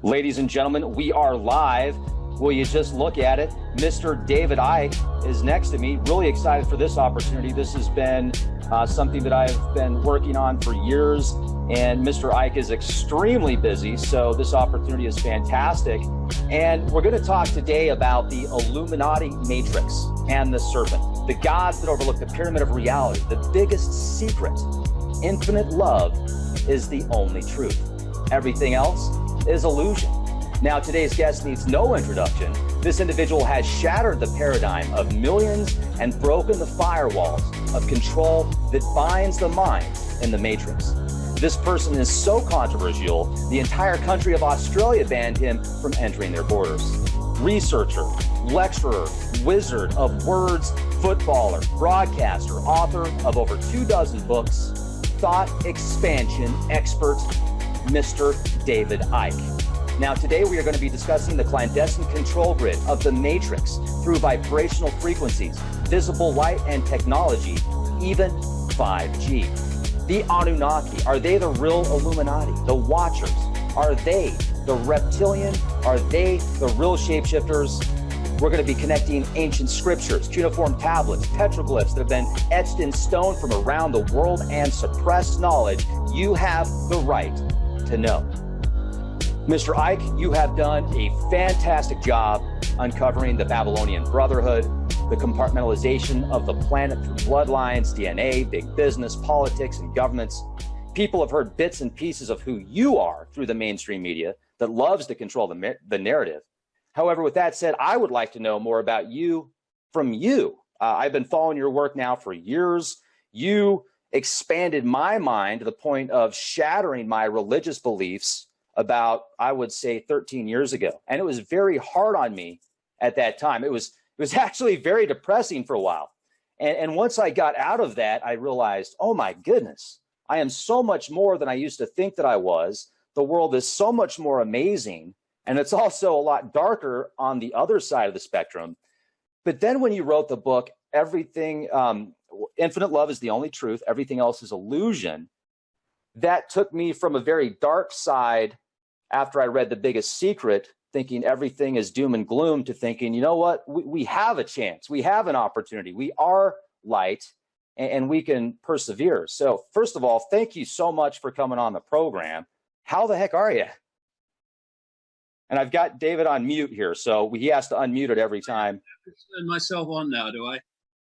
Ladies and gentlemen, we are live. Will you just look at it? Mr. David Icke is next to me. Really excited for this opportunity. This has been something that I've been working on for years, and Mr. Icke is extremely busy, so this opportunity is fantastic. And we're going to talk today about the Illuminati matrix and the serpent, the gods that overlook the pyramid of reality, the biggest secret. Infinite love is the only truth. Everything else is illusion. Now, today's guest needs no introduction. This individual has shattered the paradigm of millions and broken the firewalls of control that binds the mind in the matrix. This person is so controversial, the entire country of Australia banned him from entering their borders. Researcher, lecturer, wizard of words, footballer, broadcaster, author of over 24 books, thought expansion expert, Mr. David Icke. Now, today we are going to be discussing the clandestine control grid of the matrix through vibrational frequencies, visible light and technology, even 5G. The Anunnaki, are they the real Illuminati? The Watchers, are they the reptilian? Are they the real shapeshifters? We're going to be connecting ancient scriptures, cuneiform tablets, petroglyphs that have been etched in stone from around the world and suppressed knowledge you have the right to know. Mr. Icke, you have done a fantastic job uncovering the Babylonian Brotherhood, the compartmentalization of the planet through bloodlines, DNA, big business, politics, and governments. People have heard bits and pieces of who you are through the mainstream media that loves to control the narrative. However, with that said, I would like to know more about you from you. I've been following your work now for years. You expanded my mind to the point of shattering my religious beliefs about, I would say, 13 years ago. And it was very hard on me at that time. It was actually very depressing for a while. And once I got out of that, I realized, oh my goodness, I am so much more than I used to think that I was. The world is so much more amazing. And it's also a lot darker on the other side of the spectrum. But then when you wrote the book, everything, Infinite Love is the only truth, everything else is illusion, that took me from a very dark side after I read The Biggest Secret, thinking everything is doom and gloom, to thinking, you know what, we have a chance, we have an opportunity, we are light, and we can persevere. So first of all, thank you so much for coming on the program. How the heck are you? And I've got David on mute here, so he has to unmute it every time. Turn myself on now, do I?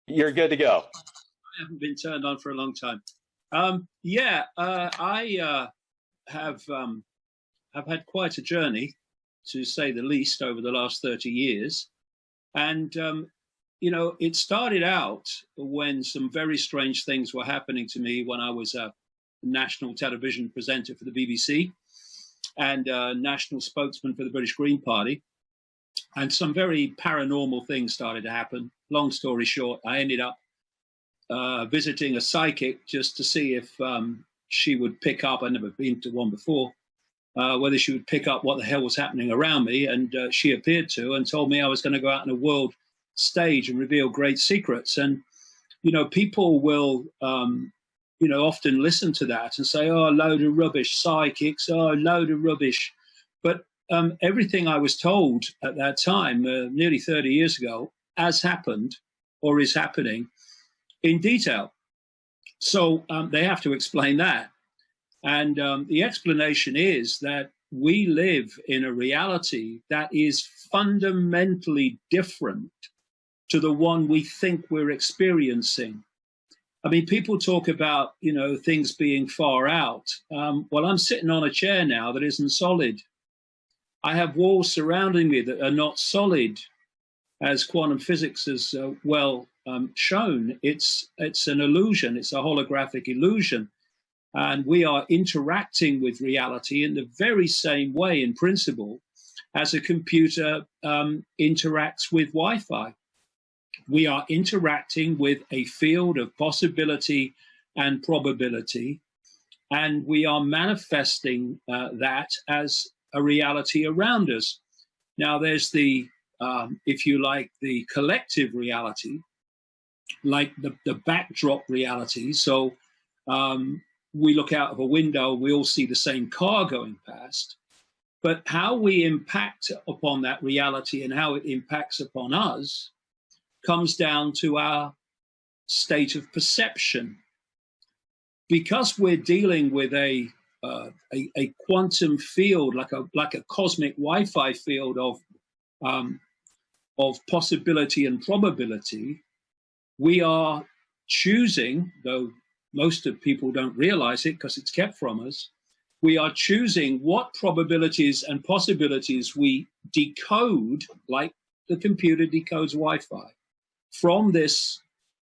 You're good to go. I haven't been turned on for a long time. I have had quite a journey, to say the least, over the last 30 years. And, you know, it started out when some very strange things were happening to me when I was a national television presenter for the BBC and a national spokesman for the British Green Party. And some very paranormal things started to happen. Long story short, I ended up visiting a psychic just to see if she would pick up, I'd never been to one before, whether she would pick up what the hell was happening around me. And she appeared to, and told me I was going to go out on a world stage and reveal great secrets. And, you know, people will, you know, often listen to that and say, oh, a load of rubbish, psychics, oh, a load of rubbish. But everything I was told at that time, nearly 30 years ago, has happened or is happening in detail. So they have to explain that. And the explanation is that we live in a reality that is fundamentally different to the one we think we're experiencing. I mean, people talk about, you know, things being far out. Well, I'm sitting on a chair now that isn't solid. I have walls surrounding me that are not solid, as quantum physics has shown. It's an illusion. It's a holographic illusion. And we are interacting with reality in the very same way, in principle, as a computer interacts with Wi-Fi. We are interacting with a field of possibility and probability, and we are manifesting that as a reality around us. Now, there's the, if you like, the collective reality, like the backdrop reality. So we look out of a window, we all see the same car going past. But how we impact upon that reality and how it impacts upon us comes down to our state of perception. Because we're dealing with a quantum field, like a cosmic Wi-Fi field of possibility and probability, we are choosing, though most of people don't realize it because it's kept from us, we are choosing what probabilities and possibilities we decode, like the computer decodes Wi-Fi, from this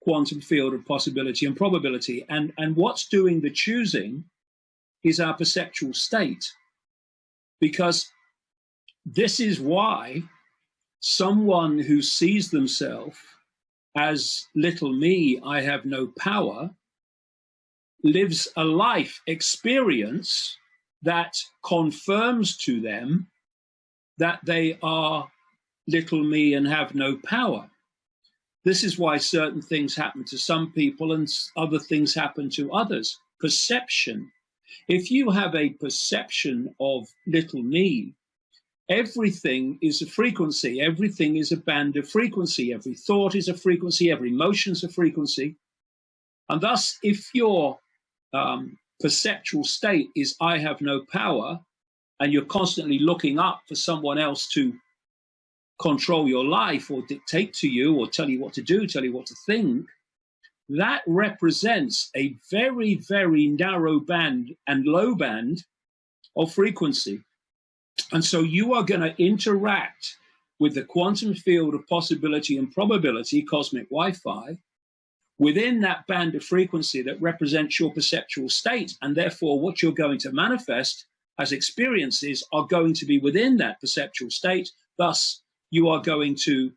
quantum field of possibility and probability. And what's doing the choosing is our perceptual state. Because this is why someone who sees themselves as little me, I have no power, lives a life experience that confirms to them that they are little me and have no power. This is why certain things happen to some people and other things happen to others. Perception. If you have a perception of little me, everything is a frequency. Everything is a band of frequency. Every thought is a frequency. Every emotion is a frequency. And thus, if your perceptual state is I have no power, and you're constantly looking up for someone else to control your life or dictate to you or tell you what to do, tell you what to think, that represents a very, very narrow band and low band of frequency. And so you are going to interact with the quantum field of possibility and probability, cosmic Wi-Fi, within that band of frequency that represents your perceptual state. And therefore, what you're going to manifest as experiences are going to be within that perceptual state. Thus, you are going to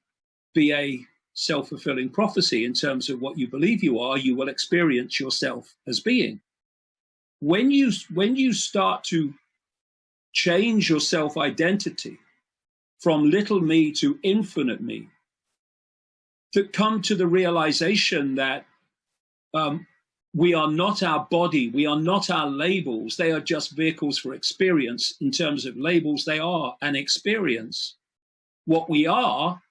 be a self-fulfilling prophecy in terms of what you believe you are. You will experience yourself as being. When you start to change your self-identity from little me to infinite me, to come to the realization that we are not our body, we are not our labels, they are just vehicles for experience. In terms of labels, they are an experience. What we are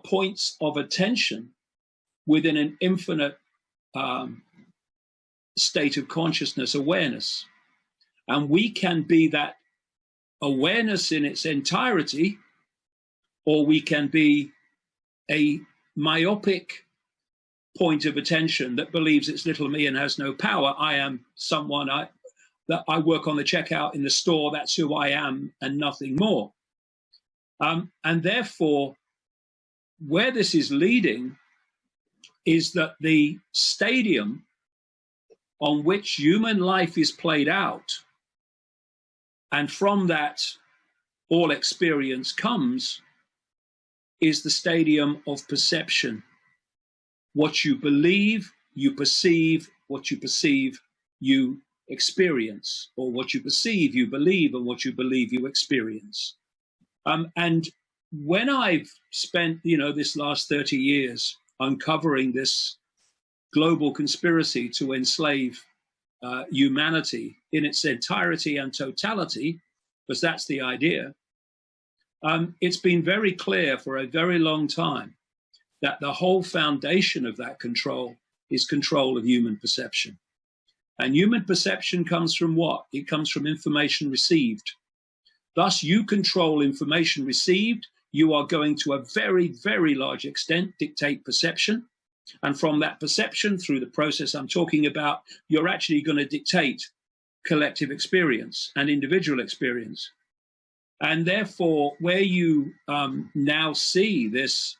points of attention within an infinite state of consciousness, awareness. And we can be that awareness in its entirety, or we can be a myopic point of attention that believes it's little me and has no power. I am someone that I work on the checkout in the store. That's who I am and nothing more. And therefore, where this is leading is that the stadium on which human life is played out, and from that all experience comes, is the stadium of perception. What you believe, you perceive. What you perceive, you experience. Or what you perceive, you believe, and what you believe, you experience. And when I've spent, this last 30 years uncovering this global conspiracy to enslave humanity in its entirety and totality, because that's the idea, it's been very clear for a very long time that the whole foundation of that control is control of human perception. And human perception comes from what? It comes from information received. Thus, you control information received. You are going to a very, very large extent dictate perception. And from that perception, through the process I'm talking about, you're actually going to dictate collective experience and individual experience. And therefore, where you now see this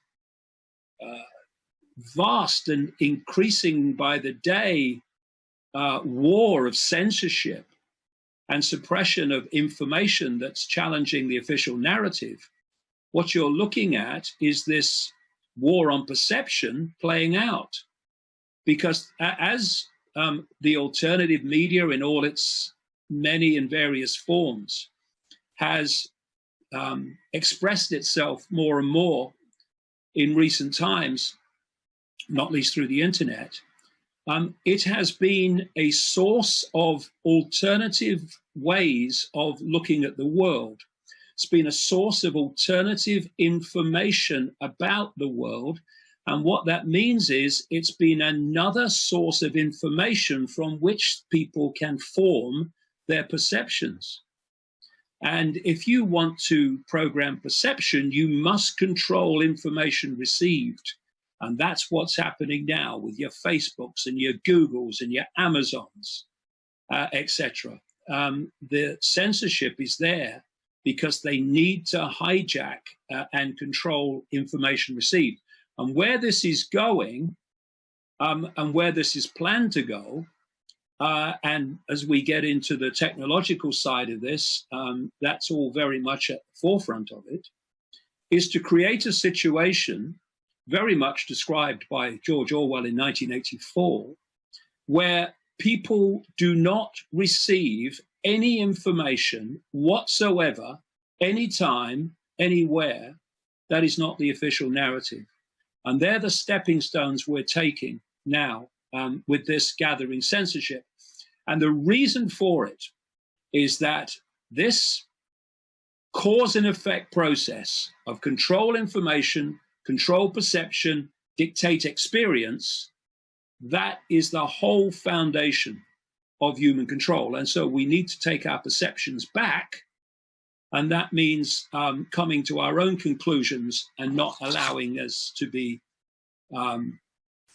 vast and increasing by the day war of censorship and suppression of information that's challenging the official narrative, what you're looking at is this war on perception playing out. Because as the alternative media in all its many and various forms has expressed itself more and more in recent times, not least through the internet, It has been a source of alternative ways of looking at the world. It's been a source of alternative information about the world. And what that means is it's been another source of information from which people can form their perceptions. And if you want to program perception, you must control information received. And that's what's happening now with your Facebooks and your Googles and your Amazons, etc. The censorship is there because they need to hijack and control information received. And where this is going, and where this is planned to go, and as we get into the technological side of this, that's all very much at the forefront of it, is to create a situation very much described by George Orwell in 1984, where people do not receive any information whatsoever, anytime, anywhere, that is not the official narrative. And they're the stepping stones we're taking now with this gathering censorship. And the reason for it is that this cause and effect process of control information, control perception, dictate experience, that is the whole foundation of human control. And so we need to take our perceptions back. And that means coming to our own conclusions and not allowing us to be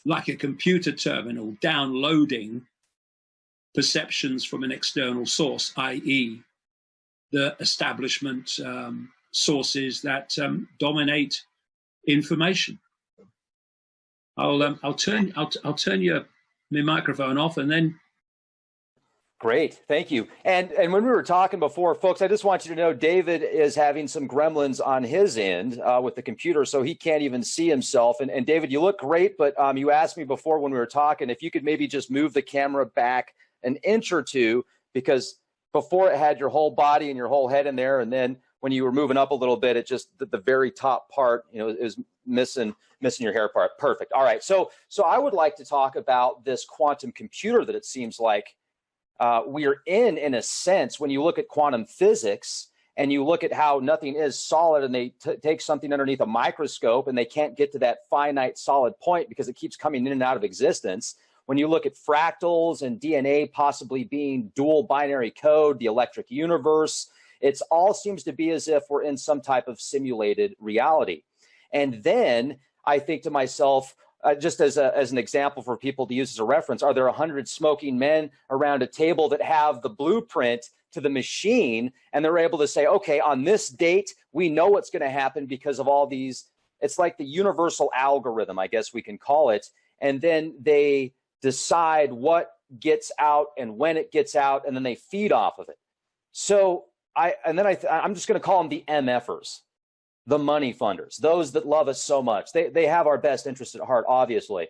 like a computer terminal downloading perceptions from an external source, i.e. the establishment sources that dominate information. I'll turn your microphone off and then. Great, thank you. And when we were talking before, folks, I just want you to know David is having some gremlins on his end with the computer, so he can't even see himself. And David, you look great, but you asked me before when we were talking if you could maybe just move the camera back an inch or two, because before it had your whole body and your whole head in there, and then when you were moving up a little bit, it just the very top part, is missing your hair part. Perfect. All right. So I would like to talk about this quantum computer that it seems like we are in a sense. When you look at quantum physics and you look at how nothing is solid, and they take something underneath a microscope and they can't get to that finite solid point because it keeps coming in and out of existence. When you look at fractals and DNA possibly being dual binary code, the electric universe, it all seems to be as if we're in some type of simulated reality. And then I think to myself, just as an example for people to use as a reference, are there 100 smoking men around a table that have the blueprint to the machine, and they're able to say, okay, on this date, we know what's going to happen because of all these, it's like the universal algorithm, I guess we can call it. And then they decide what gets out and when it gets out, and then they feed off of it. So I'm just going to call them the MFers, the money funders, those that love us so much. They have our best interest at heart, obviously.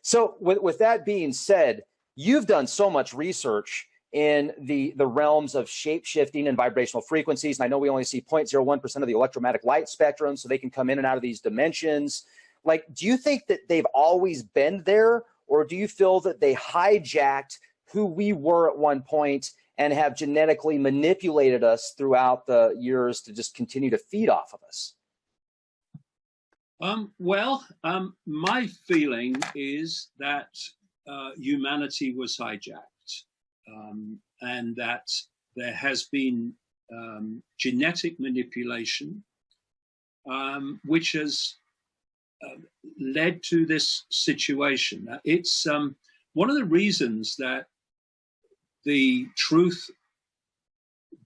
So with that being said, you've done so much research in the realms of shape shifting and vibrational frequencies. And I know we only see 0.01% of the electromagnetic light spectrum, so they can come in and out of these dimensions. Like, do you think that they've always been there, or do you feel that they hijacked who we were at one point and have genetically manipulated us throughout the years to just continue to feed off of us? My feeling is that humanity was hijacked, and that there has been genetic manipulation, which has led to this situation. It's one of the reasons that the truth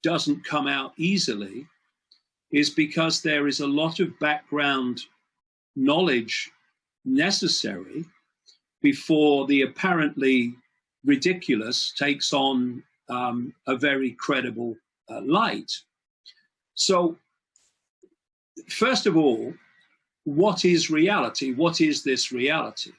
doesn't come out easily is because there is a lot of background knowledge necessary before the apparently ridiculous takes on a very credible light. So, first of all, what is reality? What is this reality?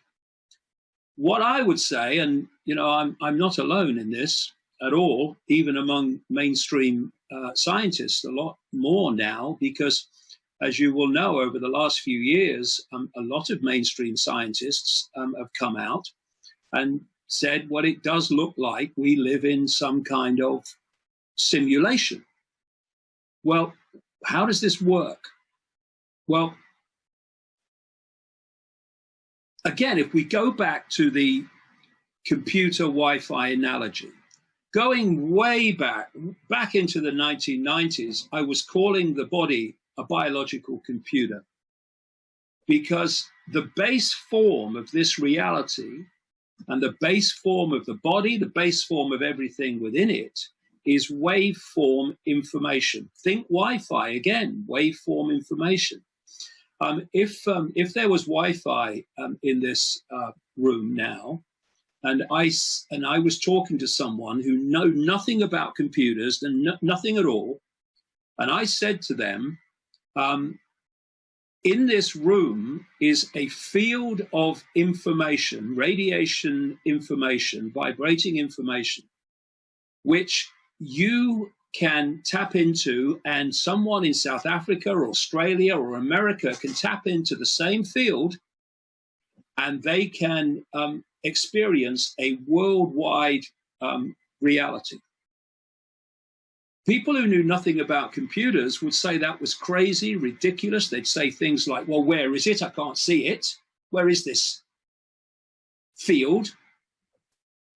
What I would say, and I'm not alone in this at all, even among mainstream scientists, a lot more now, because as you will know, over the last few years, a lot of mainstream scientists have come out and said what it does look like we live in some kind of simulation. Well, how does this work? Well, again, if we go back to the computer Wi-Fi analogy, going way back into the 1990s, I was calling the body a biological computer because the base form of this reality and the base form of the body, the base form of everything within it, is waveform information. Think Wi-Fi again, waveform information. If there was Wi-Fi in this room now, and I was talking to someone who know nothing about computers and nothing at all, and I said to them, in this room is a field of information, radiation information, vibrating information, which you can tap into, and someone in South Africa or Australia or America can tap into the same field, and they can experience a worldwide reality. People who knew nothing about computers would say that was crazy, ridiculous. They'd say things like, well, where is it? I can't see it. Where is this field?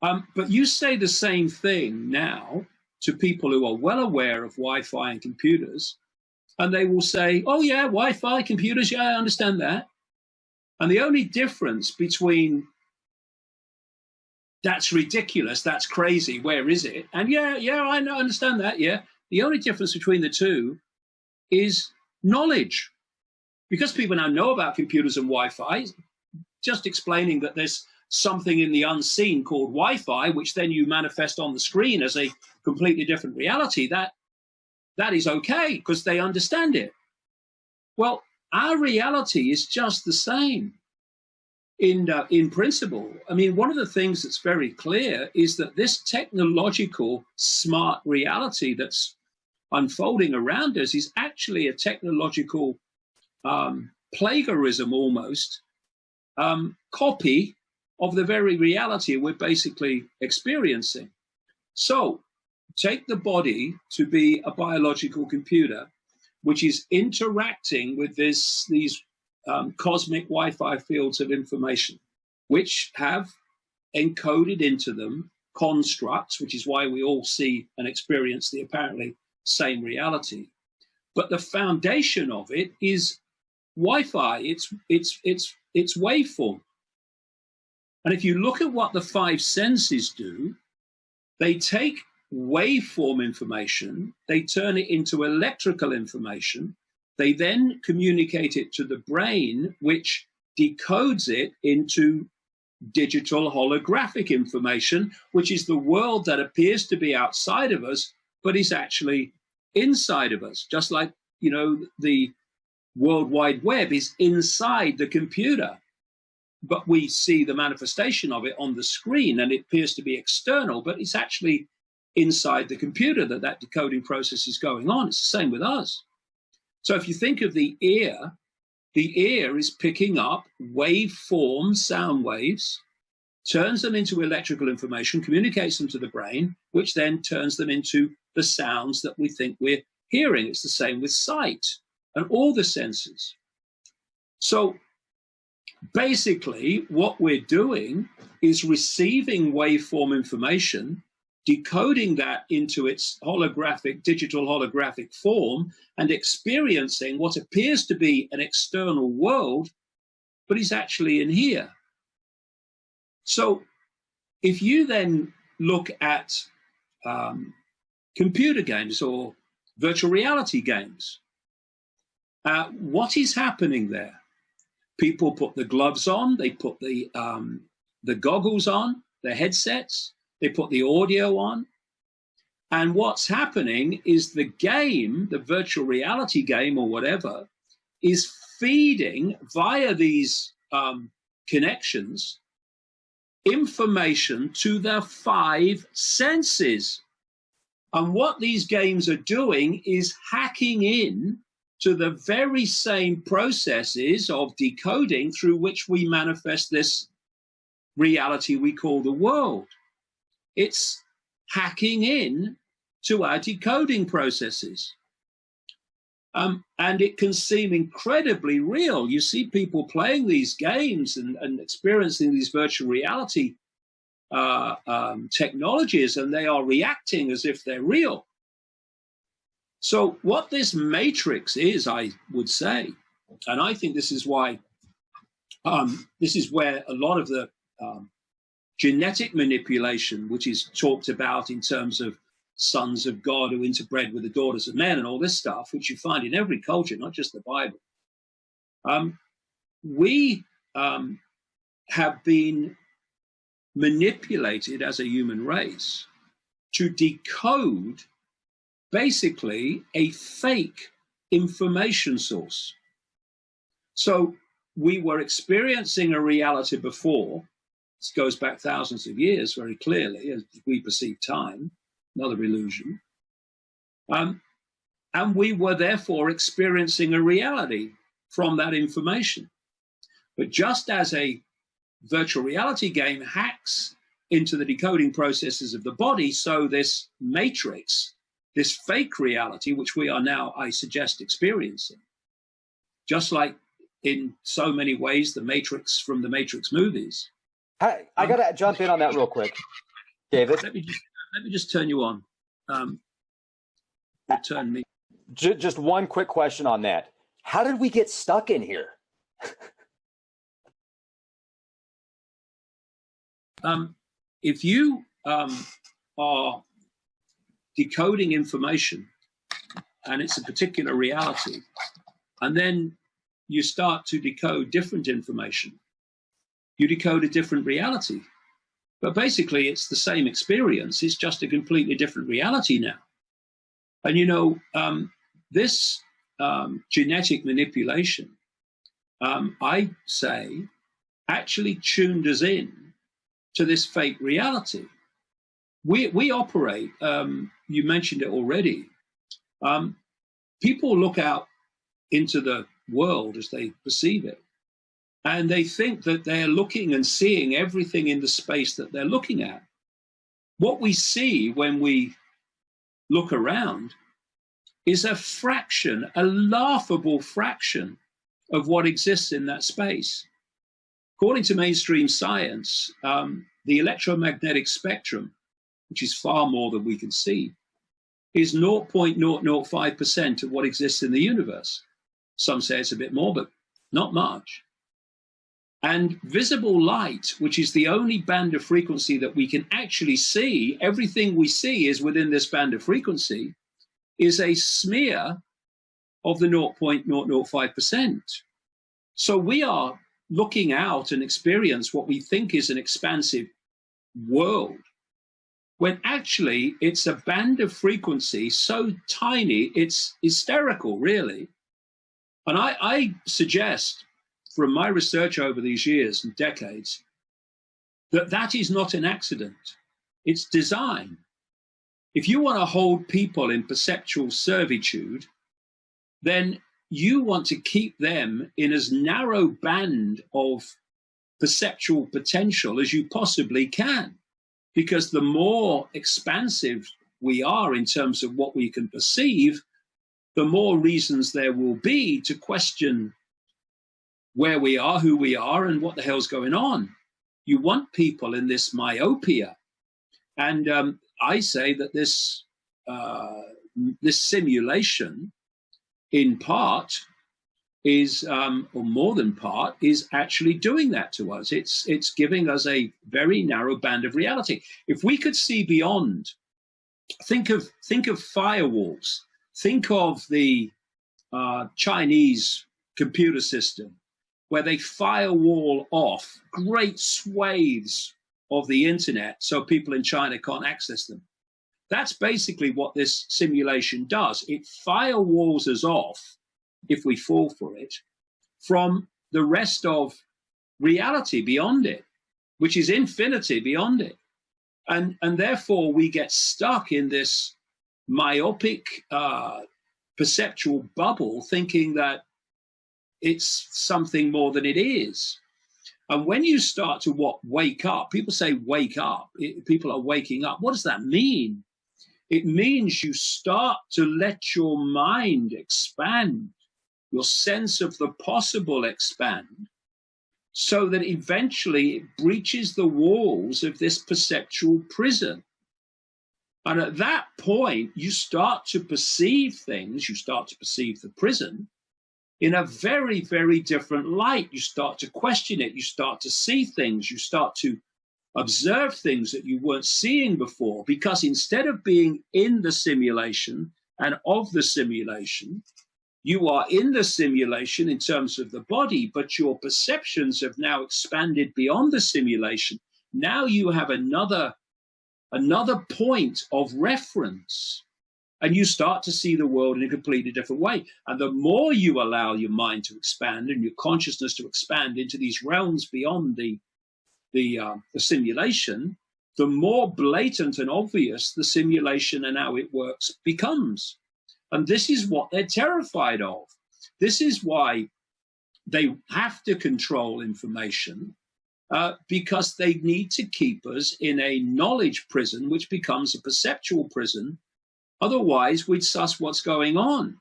But you say the same thing now to people who are well aware of Wi-Fi and computers, and they will say, oh yeah, Wi-Fi, computers, yeah, I understand that. And the only difference between that's ridiculous, that's crazy, where is it? And yeah, I understand that, yeah. The only difference between the two is knowledge. Because people now know about computers and Wi-Fi, just explaining that there's something in the unseen called Wi-Fi, which then you manifest on the screen as a completely different reality, that is okay, because they understand it. Well, our reality is just the same. In principle, I mean, one of the things that's very clear is that this technological smart reality that's unfolding around us is actually a technological plagiarism almost, copy of the very reality we're basically experiencing. So take the body to be a biological computer, which is interacting with these cosmic Wi-Fi fields of information, which have encoded into them constructs, which is why we all see and experience the apparently same reality. But the foundation of it is Wi-Fi. It's waveform. And if you look at what the five senses do, they take waveform information, they turn it into electrical information, they then communicate it to the brain, which decodes it into digital holographic information, which is the world that appears to be outside of us, but is actually inside of us. Just like, you know, the World Wide Web is inside the computer, but we see the manifestation of it on the screen and it appears to be external, but it's actually inside the computer that decoding process is going on. It's the same with us. So if you think of the ear is picking up waveform sound waves, turns them into electrical information, communicates them to the brain, which then turns them into the sounds that we think we're hearing. It's the same with sight and all the senses. So basically, what we're doing is receiving waveform information, decoding that into its digital holographic form, and experiencing what appears to be an external world, but is actually in here. So if you then look at computer games or virtual reality games, what is happening there? People put the gloves on, they put the goggles on, the headsets, they put the audio on. And what's happening is the game, the virtual reality game or whatever, is feeding via these connections information to the five senses. And what these games are doing is hacking in to the very same processes of decoding through which we manifest this reality we call the world. It's hacking in to our decoding processes. And it can seem incredibly real. You see people playing these games and experiencing these virtual reality technologies, and they are reacting as if they're real. So what this matrix is, I would say, and I think this is why, this is where a lot of the genetic manipulation, which is talked about in terms of sons of God who interbred with the daughters of men and all this stuff, which you find in every culture, not just the Bible. We have been manipulated as a human race to decode basically a fake information source. So we were experiencing a reality before. This goes back thousands of years very clearly as we perceive time, another illusion. And we were therefore experiencing a reality from that information. But just as a virtual reality game hacks into the decoding processes of the body, so this matrix, this fake reality, which we are now, I suggest, experiencing, just like in so many ways the Matrix from the Matrix movies. I got to jump in on that real quick, David. Let me just turn you on. Turn me. Just one quick question on that. How did we get stuck in here? If you are decoding information and it's a particular reality, and then you start to decode different information, you decode a different reality. But basically, it's the same experience. It's just a completely different reality now. And, you know, this genetic manipulation, I say, actually tuned us in to this fake reality. We operate, you mentioned it already, people look out into the world as they perceive it, and they think that they're looking and seeing everything in the space that they're looking at. What we see when we look around is a fraction, a laughable fraction of what exists in that space. According to mainstream science, the electromagnetic spectrum, which is far more than we can see, is 0.005% of what exists in the universe. Some say it's a bit more, but not much. And visible light, which is the only band of frequency that we can actually see, everything we see is within this band of frequency, is a smear of the 0.005%. So we are looking out and experience what we think is an expansive world, when actually it's a band of frequency so tiny, it's hysterical, really. And I suggest, from my research over these years and decades, that that is not an accident. It's design. If you want to hold people in perceptual servitude, then you want to keep them in as narrow band of perceptual potential as you possibly can. Because the more expansive we are in terms of what we can perceive, the more reasons there will be to question where we are, who we are, and what the hell's going on. You want people in this myopia. And I say that this simulation, in part, is, or more than part, is actually doing that to us. It's giving us a very narrow band of reality. If we could see beyond, think of firewalls. Think of the Chinese computer system, where they firewall off great swathes of the internet so people in China can't access them. That's basically what this simulation does. It firewalls us off, if we fall for it, from the rest of reality beyond it, which is infinity beyond it. And therefore we get stuck in this myopic perceptual bubble, thinking that it's something more than it is. And when you start to wake up, people say wake up, people are waking up. What does that mean? It means you start to let your mind expand, your sense of the possible expand, so that eventually it breaches the walls of this perceptual prison. And at that point, you start to perceive things, you start to perceive the prison in a very, very different light. You start to question it, you start to see things, you start to observe things that you weren't seeing before, because instead of being in the simulation and of the simulation, you are in the simulation in terms of the body, but your perceptions have now expanded beyond the simulation. Now you have another point of reference, and you start to see the world in a completely different way. And the more you allow your mind to expand and your consciousness to expand into these realms beyond the simulation, the more blatant and obvious the simulation and how it works becomes. And this is what they're terrified of. This is why they have to control information, because they need to keep us in a knowledge prison, which becomes a perceptual prison. Otherwise, we'd suss what's going on.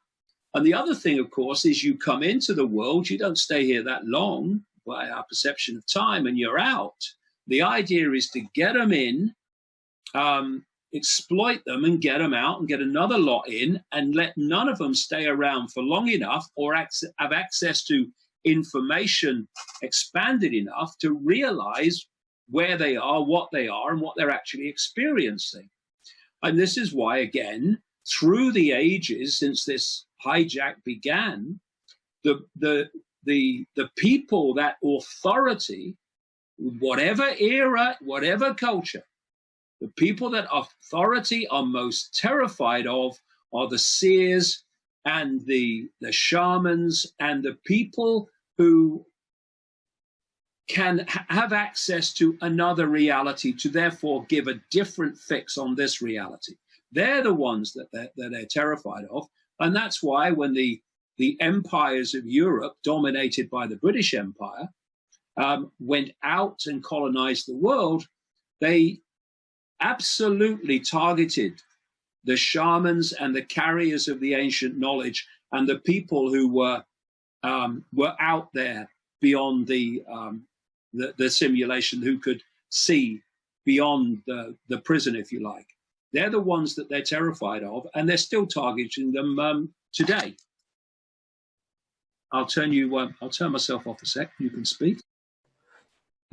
And the other thing, of course, is you come into the world, you don't stay here that long by our perception of time, and you're out. The idea is to get them in, exploit them and get them out and get another lot in, and let none of them stay around for long enough or have access to information expanded enough to realize where they are, what they are, and what they're actually experiencing. And this is why, again, through the ages, since this hijack began, the people, that authority, whatever era, whatever culture, the people that authority are most terrified of are the seers and the shamans and the people who can have access to another reality, to therefore give a different fix on this reality. They're the ones that they're terrified of. And that's why when the empires of Europe, dominated by the British Empire, went out and colonized the world, they absolutely targeted the shamans and the carriers of the ancient knowledge and the people who were out there beyond the simulation, who could see beyond the prison, if you like. They're the ones that they're terrified of, and they're still targeting them today. I'll turn myself off a sec. You can speak.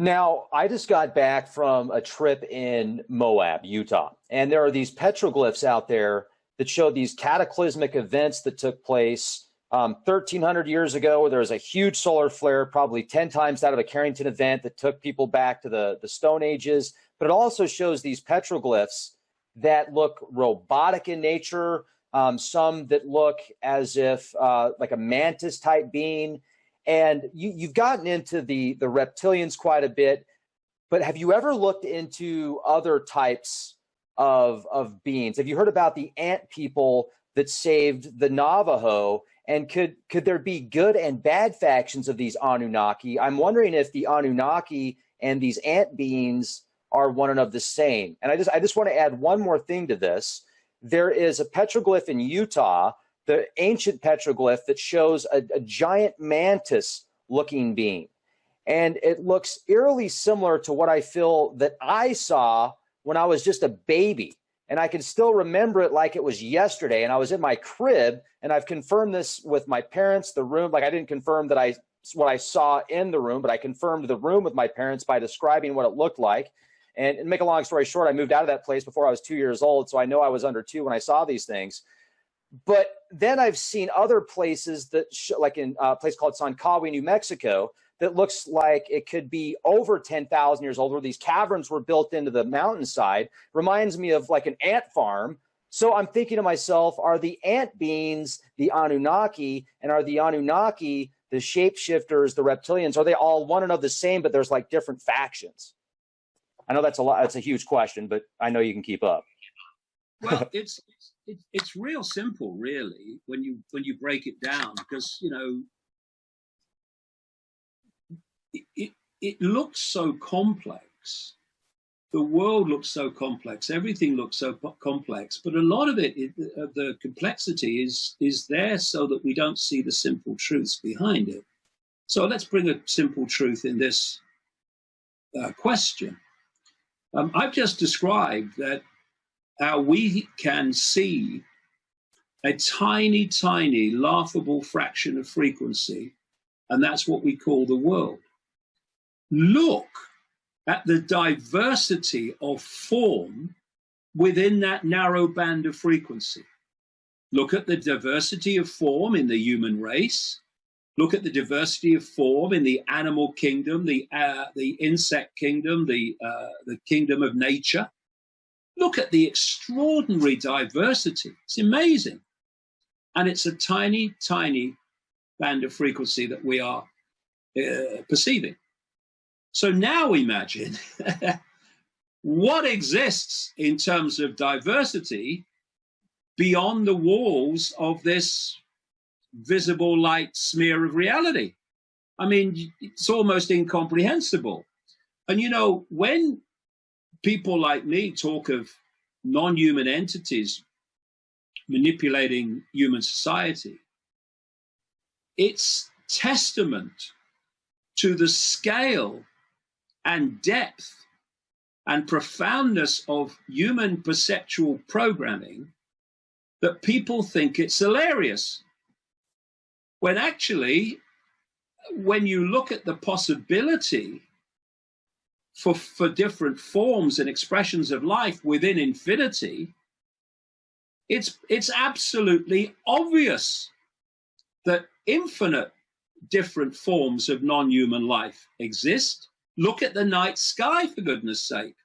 Now, I just got back from a trip in Moab, Utah, and there are these petroglyphs out there that show these cataclysmic events that took place 1,300 years ago. There was a huge solar flare, probably 10 times that of a Carrington event, that took people back to the Stone Ages. But it also shows these petroglyphs that look robotic in nature, some that look as if like a mantis type being. And you've gotten into the reptilians quite a bit, but have you ever looked into other types of beings? Have you heard about the ant people that saved the Navajo? And could there be good and bad factions of these Anunnaki? I'm wondering if the Anunnaki and these ant beings are one and of the same. And I just want to add one more thing to this. There is a petroglyph in Utah, the ancient petroglyph, that shows a giant mantis looking being. And it looks eerily similar to what I feel that I saw when I was just a baby. And I can still remember it like it was yesterday. And I was in my crib, and I've confirmed this with my parents, the room. Like, I didn't confirm that what I saw in the room, but I confirmed the room with my parents by describing what it looked like. And to make a long story short, I moved out of that place before I was 2 years old. So I know I was under 2 when I saw these things. But then I've seen other places that, like in a place called Sankawi, New Mexico, that looks like it could be over 10,000 years old, where these caverns were built into the mountainside. Reminds me of like an ant farm. So I'm thinking to myself, are the ant beings the Anunnaki, and are the Anunnaki the shapeshifters, the reptilians? Are they all one and of the same, but there's like different factions? I know that's a lot. That's a huge question, but I know you can keep up. Well, it's it's real simple, really, when you break it down, because it looks so complex. The world looks so complex. Everything looks so complex, but a lot of the complexity is there so that we don't see the simple truths behind it. So let's bring a simple truth in this question. I've just described that how we can see a tiny, tiny, laughable fraction of frequency, and that's what we call the world. Look at the diversity of form within that narrow band of frequency. Look at the diversity of form in the human race. Look at the diversity of form in the animal kingdom, the insect kingdom, the kingdom of nature. Look at the extraordinary diversity. It's amazing. And it's a tiny, tiny band of frequency that we are perceiving. So now imagine what exists in terms of diversity beyond the walls of this visible light smear of reality. I mean, it's almost incomprehensible. And when people like me talk of non-human entities manipulating human society, it's testament to the scale and depth and profoundness of human perceptual programming that people think it's hilarious. When actually, when you look at the possibility for different forms and expressions of life within infinity, it's absolutely obvious that infinite different forms of non-human life exist. Look at the night sky, for goodness sake.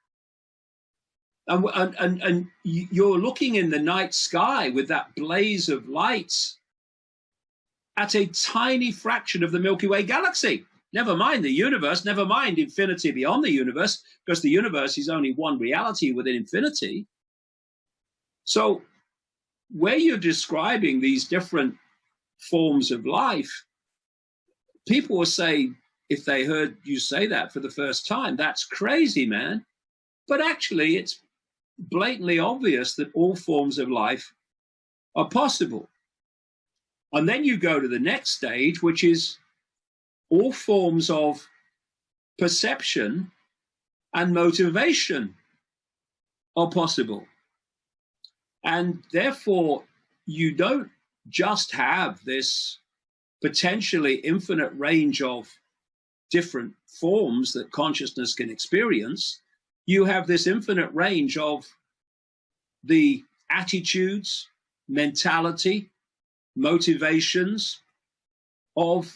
And you're looking in the night sky with that blaze of lights at a tiny fraction of the Milky Way galaxy. Never mind the universe, never mind infinity beyond the universe, because the universe is only one reality within infinity. So where you're describing these different forms of life, people will say, if they heard you say that for the first time, that's crazy, man. But actually, it's blatantly obvious that all forms of life are possible. And then you go to the next stage, which is all forms of perception and motivation are possible. And therefore, you don't just have this potentially infinite range of different forms that consciousness can experience. You have this infinite range of the attitudes, mentality, motivations of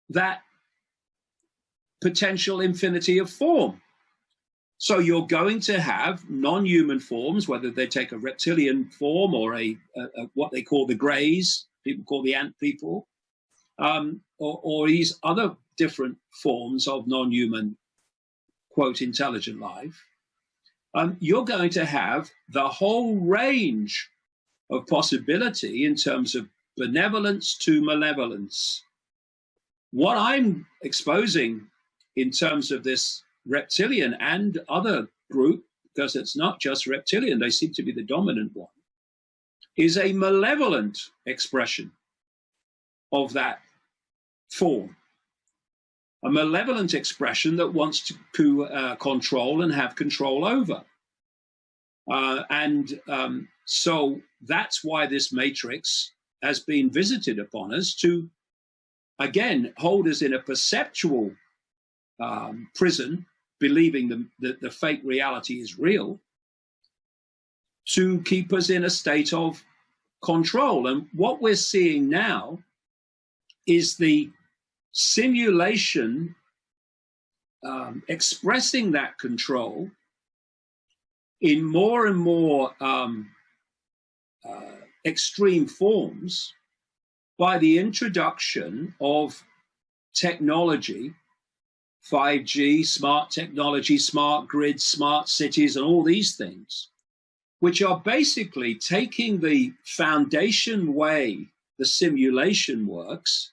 that potential infinity of form. So you're going to have non-human forms, whether they take a reptilian form or a what they call the greys, people call the ant people, or these other different forms of non-human, quote, intelligent life. You're going to have the whole range of possibility in terms of benevolence to malevolence. What I'm exposing in terms of this reptilian and other group, because it's not just reptilian, they seem to be the dominant one, is a malevolent expression of that form. A malevolent expression that wants to control and have control over. So that's why this matrix has been visited upon us to, again, hold us in a perceptual prison, believing the fake reality is real, to keep us in a state of control. And what we're seeing now is the simulation expressing that control in more and more extreme forms by the introduction of technology, 5G, smart technology, smart grids, smart cities, and all these things. which are basically taking the foundation way the simulation works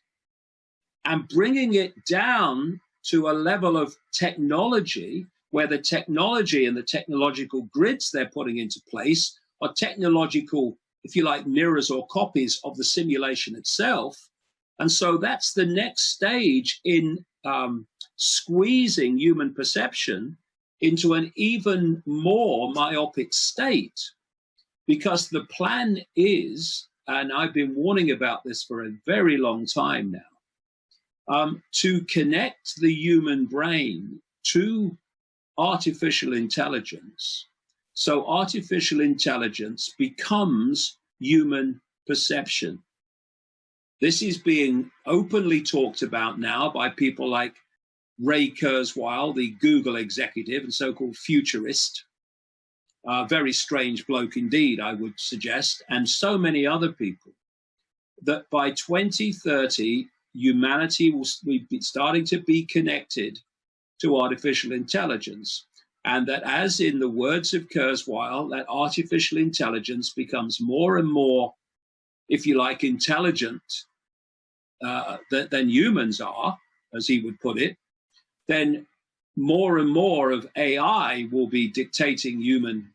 and bringing it down to a level of technology where the technology and the technological grids they're putting into place are technological, if you like, mirrors or copies of the simulation itself. And so that's the next stage in squeezing human perception into an even more myopic state. Because the plan is, and I've been warning about this for a very long time now, to connect the human brain to artificial intelligence. So artificial intelligence becomes human perception. This is being openly talked about now by people like Ray Kurzweil, the Google executive and so-called futurist. Very strange bloke indeed, I would suggest, and so many other people, that by 2030, humanity will be starting to be connected to artificial intelligence. And that, as in the words of Kurzweil, that artificial intelligence becomes more and more, if you like, intelligent than humans are, as he would put it, then more and more of AI will be dictating human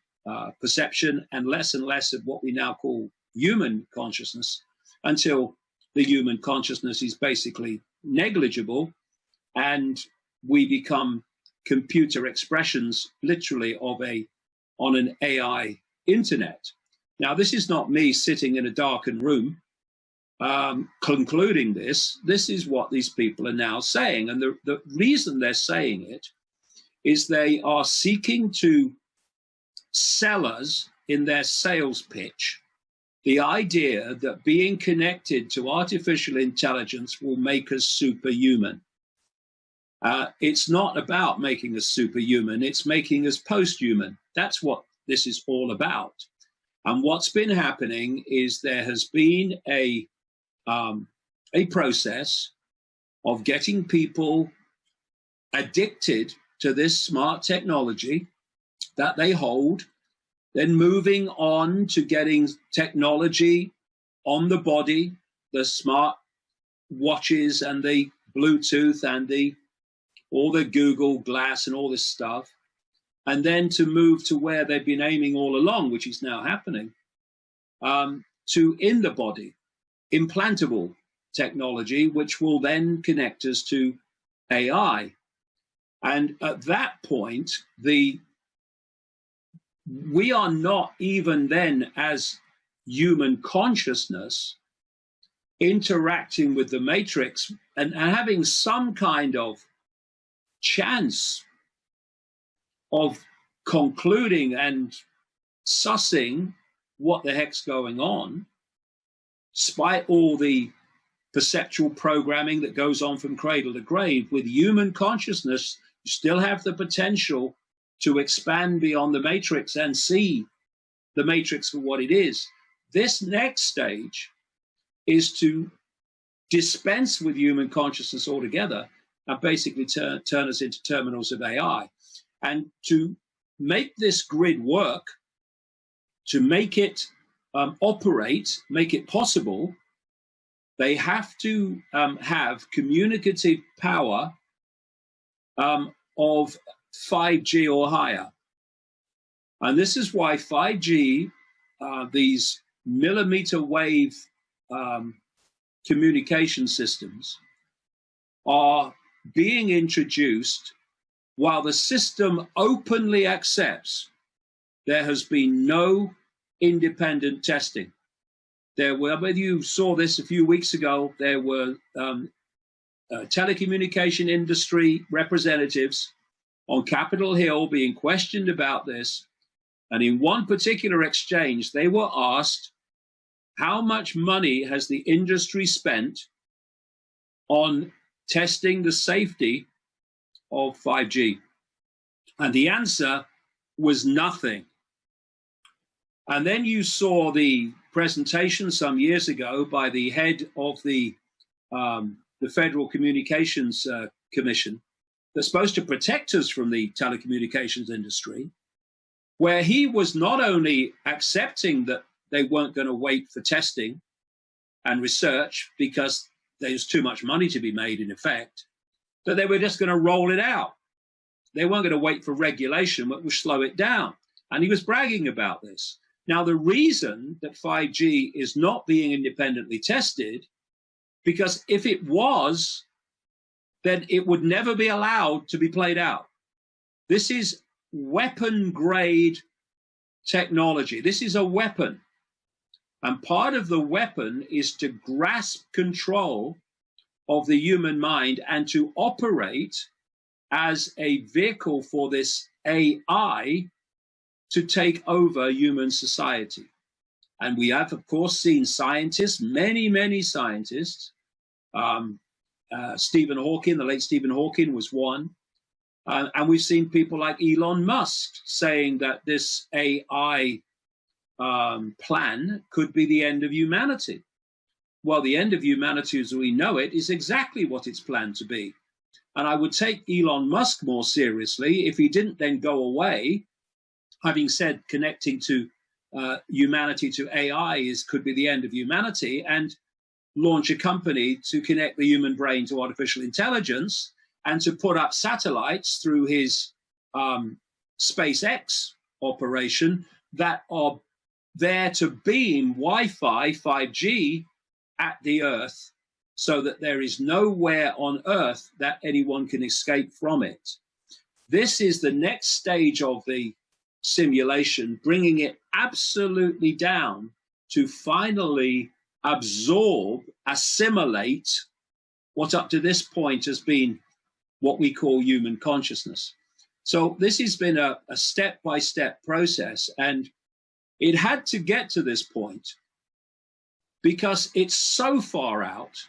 perception and less of what we now call human consciousness, until the human consciousness is basically negligible and we become computer expressions literally on an AI internet. Now, this is not me sitting in a darkened room concluding this. This is what these people are now saying. And the reason they're saying it is they are seeking to sell us in their sales pitch the idea that being connected to artificial intelligence will make us superhuman. It's not about making us superhuman, it's making us post-human. That's what this is all about. And what's been happening is there has been a process of getting people addicted to this smart technology that they hold, then moving on to getting technology on the body, the smart watches and the Bluetooth and all the Google Glass and all this stuff, and then to move to where they've been aiming all along, which is now happening, to in the body, implantable technology, which will then connect us to AI. And at that point, we are not even then, as human consciousness, interacting with the matrix and having some kind of chance of concluding and sussing what the heck's going on, despite all the perceptual programming that goes on from cradle to grave. With human consciousness, you still have the potential to expand beyond the matrix and see the matrix for what it is. This next stage is to dispense with human consciousness altogether and basically turn us into terminals of AI. And to make this grid work, to make it operate, make it possible, they have to have communicative power of 5G or higher. And this is why 5G, these millimeter wave communication systems, are being introduced while the system openly accepts there has been no independent testing. There were, whether you saw this a few weeks ago, there were telecommunication industry representatives on Capitol Hill being questioned about this. And in one particular exchange, they were asked, how much money has the industry spent on testing the safety of 5G? And the answer was nothing. And then you saw the presentation some years ago by the head of the Federal Communications Commission that's supposed to protect us from the telecommunications industry. where he was not only accepting that they weren't going to wait for testing and research because there's too much money to be made, in effect, that they were just going to roll it out. They weren't going to wait for regulation, but would slow it down. And he was bragging about this. Now, the reason that 5G is not being independently tested, because if it was, then it would never be allowed to be played out. This is weapon grade technology. This is a weapon. And part of the weapon is to grasp control of the human mind and to operate as a vehicle for this AI to take over human society. And we have, of course, seen scientists, many scientists. Stephen Hawking, the late Stephen Hawking was one. And we've seen people like Elon Musk saying that this AI plan could be the end of humanity. Well, the end of humanity as we know it is exactly what it's planned to be. And I would take Elon Musk more seriously if he didn't then go away, having said connecting to humanity to AI could be the end of humanity, and launch a company to connect the human brain to artificial intelligence and to put up satellites through his SpaceX operation that are there to beam Wi-Fi, 5G, at the Earth, so that there is nowhere on Earth that anyone can escape from it. This is the next stage of the simulation, bringing it absolutely down to finally absorb, assimilate what up to this point has been what we call human consciousness. So this has been a step-by-step process, and it had to get to this point because it's so far out,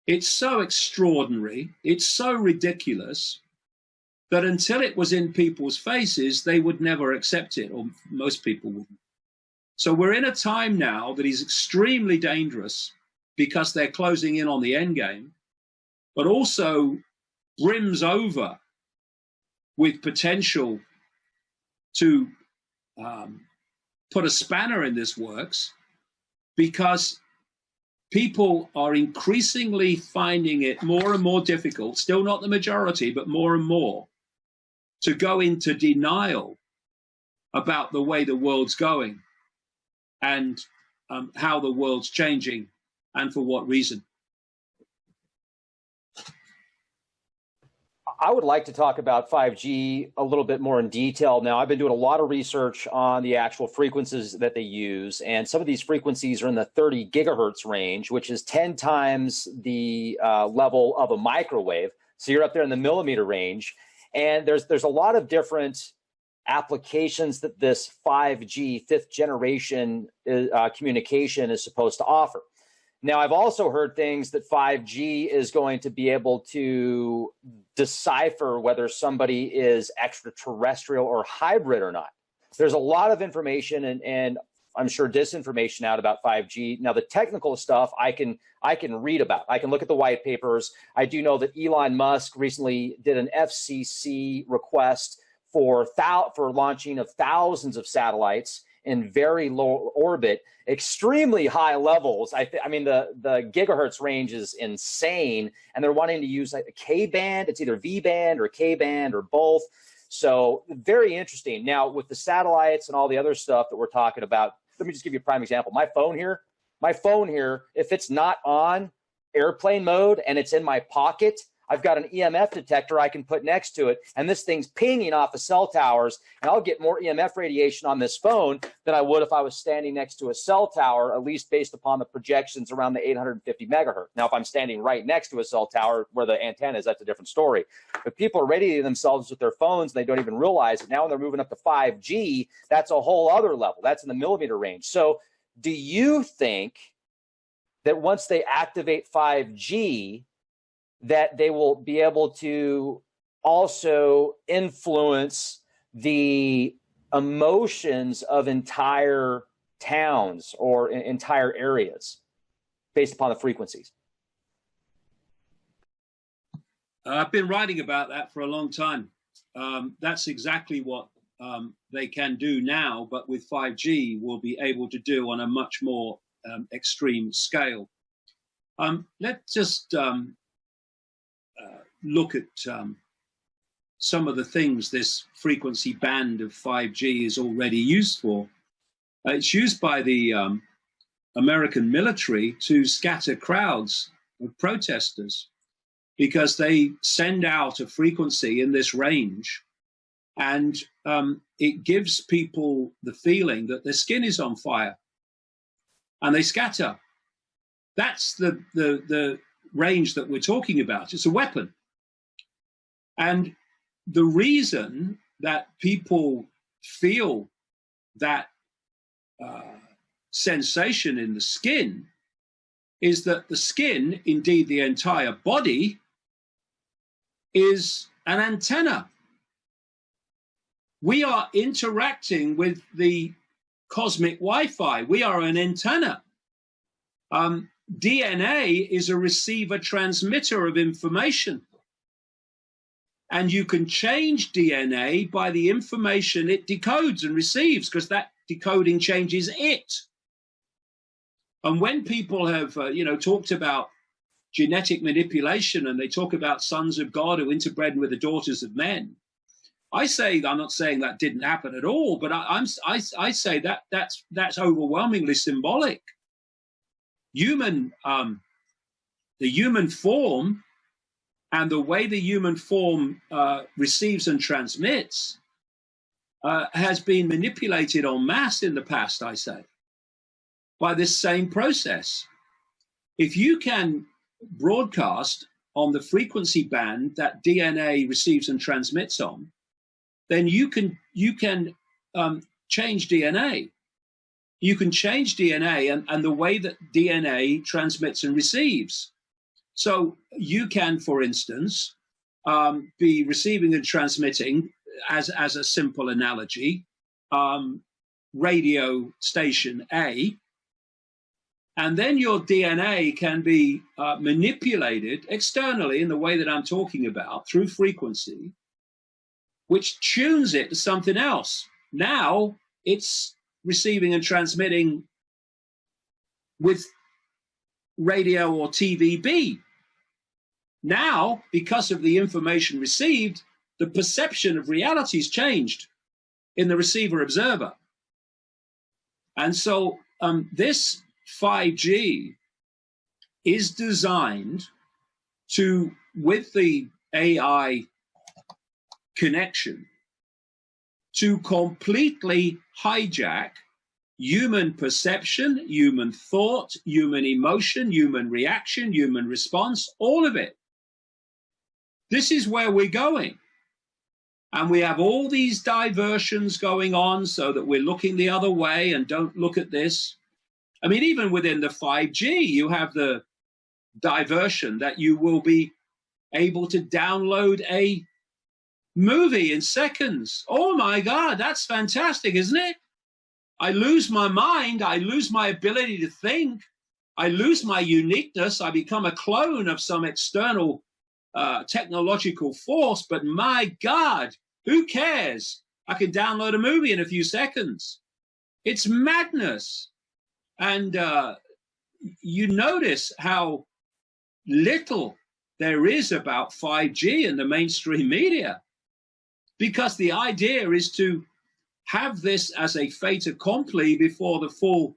it's so extraordinary, it's so ridiculous, that until it was in people's faces, they would never accept it, or most people wouldn't. So we're in a time now that is extremely dangerous because they're closing in on the end game, but also brims over with potential to put a spanner in this works, because people are increasingly finding it more and more difficult, still not the majority, but more and more, to go into denial about the way the world's going and how the world's changing and for what reason. I would like to talk about 5G a little bit more in detail. Now, I've been doing a lot of research on the actual frequencies that they use, and some of these frequencies are in the 30 gigahertz range, which is 10 times the level of a microwave. So you're up there in the millimeter range, and there's a lot of different applications that this 5G, fifth generation communication is supposed to offer. Now, I've also heard things that 5G is going to be able to decipher whether somebody is extraterrestrial or hybrid or not. There's a lot of information and I'm sure disinformation out about 5G. Now, the technical stuff I can read about. I can look at the white papers. I do know that Elon Musk recently did an FCC request for launching of thousands of satellites in very low orbit, extremely high levels. I mean, the gigahertz range is insane, and they're wanting to use like a K-band. It's either V-band or K-band or both. So very interesting. Now, with the satellites and all the other stuff that we're talking about, let me just give you a prime example. My phone here, if it's not on airplane mode and it's in my pocket, I've got an EMF detector I can put next to it, and this thing's pinging off of cell towers, and I'll get more EMF radiation on this phone than I would if I was standing next to a cell tower, at least based upon the projections around the 850 megahertz. Now, if I'm standing right next to a cell tower where the antenna is, that's a different story. But people are radiating themselves with their phones, and they don't even realize it. Now when they're moving up to 5G, that's a whole other level. That's in the millimeter range. So do you think that once they activate 5G, that they will be able to also influence the emotions of entire towns or entire areas based upon the frequencies? I've been writing about that for a long time. That's exactly what they can do now, but with 5G will be able to do on a much more extreme scale. Let's just look at some of the things this frequency band of 5G is already used for. It's used by the American military to scatter crowds of protesters, because they send out a frequency in this range, and it gives people the feeling that their skin is on fire, and they scatter. That's the range that we're talking about. It's a weapon. And the reason that people feel that sensation in the skin is that the skin, indeed the entire body, is an antenna. We are interacting with the cosmic Wi-Fi. We are an antenna. DNA is a receiver transmitter of information. And you can change DNA by the information it decodes and receives, because that decoding changes it. And when people have, talked about genetic manipulation, and they talk about sons of God who interbred with the daughters of men, I say, I'm not saying that didn't happen at all, but I say that's overwhelmingly symbolic. The human form and the way the human form receives and transmits has been manipulated en masse in the past, I say, by this same process. If you can broadcast on the frequency band that DNA receives and transmits on, then you can change DNA. You can change DNA and the way that DNA transmits and receives. So you can, for instance, be receiving and transmitting, as a simple analogy, radio station A, and then your DNA can be manipulated externally in the way that I'm talking about through frequency, which tunes it to something else. Now it's receiving and transmitting with radio or TV B. Now, because of the information received, the perception of reality has changed in the receiver observer. And so this 5G is designed to, with the AI connection, to completely hijack human perception, human thought, human emotion, human reaction, human response, all of it. This is where we're going. And we have all these diversions going on so that we're looking the other way and don't look at this. I mean, even within the 5G, you have the diversion that you will be able to download a movie in seconds. Oh my God, that's fantastic, isn't it? I lose my mind. I lose my ability to think. I lose my uniqueness. I become a clone of some external technological force. But my God, who cares? I can download a movie in a few seconds. It's madness. And you notice how little there is about 5G in the mainstream media, because the idea is to have this as a fait accompli before the full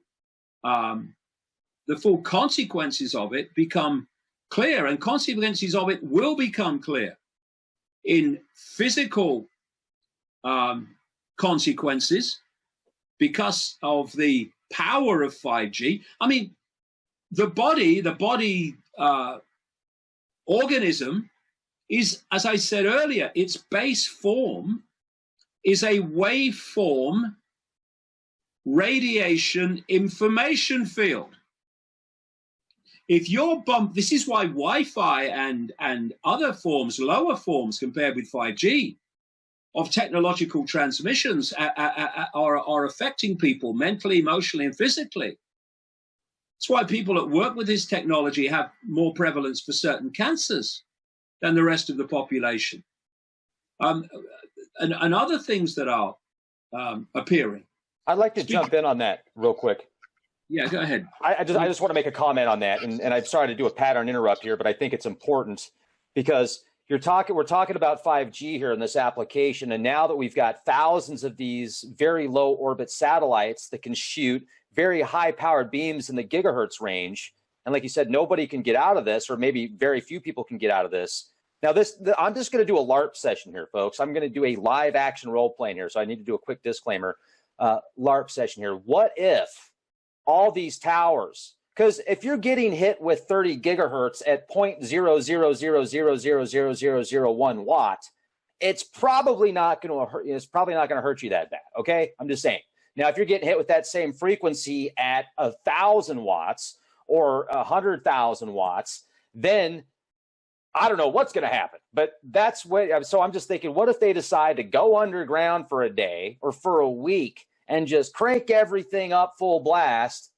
consequences of it become clear. And consequences of it will become clear in physical consequences because of the power of 5G. I mean, the body organism is, as I said earlier, its base form is a waveform radiation information field. If you're this is why Wi-Fi and other forms, lower forms compared with 5G, of technological transmissions are affecting people mentally, emotionally, and physically. That's why people that work with this technology have more prevalence for certain cancers than the rest of the population. And other things that are appearing. I'd like to jump in on that real quick. Yeah, go ahead. I just want to make a comment on that, and I'm sorry to do a pattern interrupt here, but I think it's important because we're talking about 5G here in this application, and now that we've got thousands of these very low orbit satellites that can shoot very high powered beams in the gigahertz range, and like you said, nobody can get out of this, or maybe very few people can get out of this. Now, I'm just going to do a LARP session here, folks. I'm going to do a live action role playing here, so I need to do a quick disclaimer. LARP session here. What if all these towers, because if you're getting hit with 30 gigahertz at 0.000000001 watt, it's probably not going to hurt you that bad. Okay, I'm just saying. Now, if you're getting hit with that same frequency at 1,000 watts or 100,000 watts, then I don't know what's going to happen. But that's what. So I'm just thinking, what if they decide to go underground for a day or for a week and just crank everything up full blast,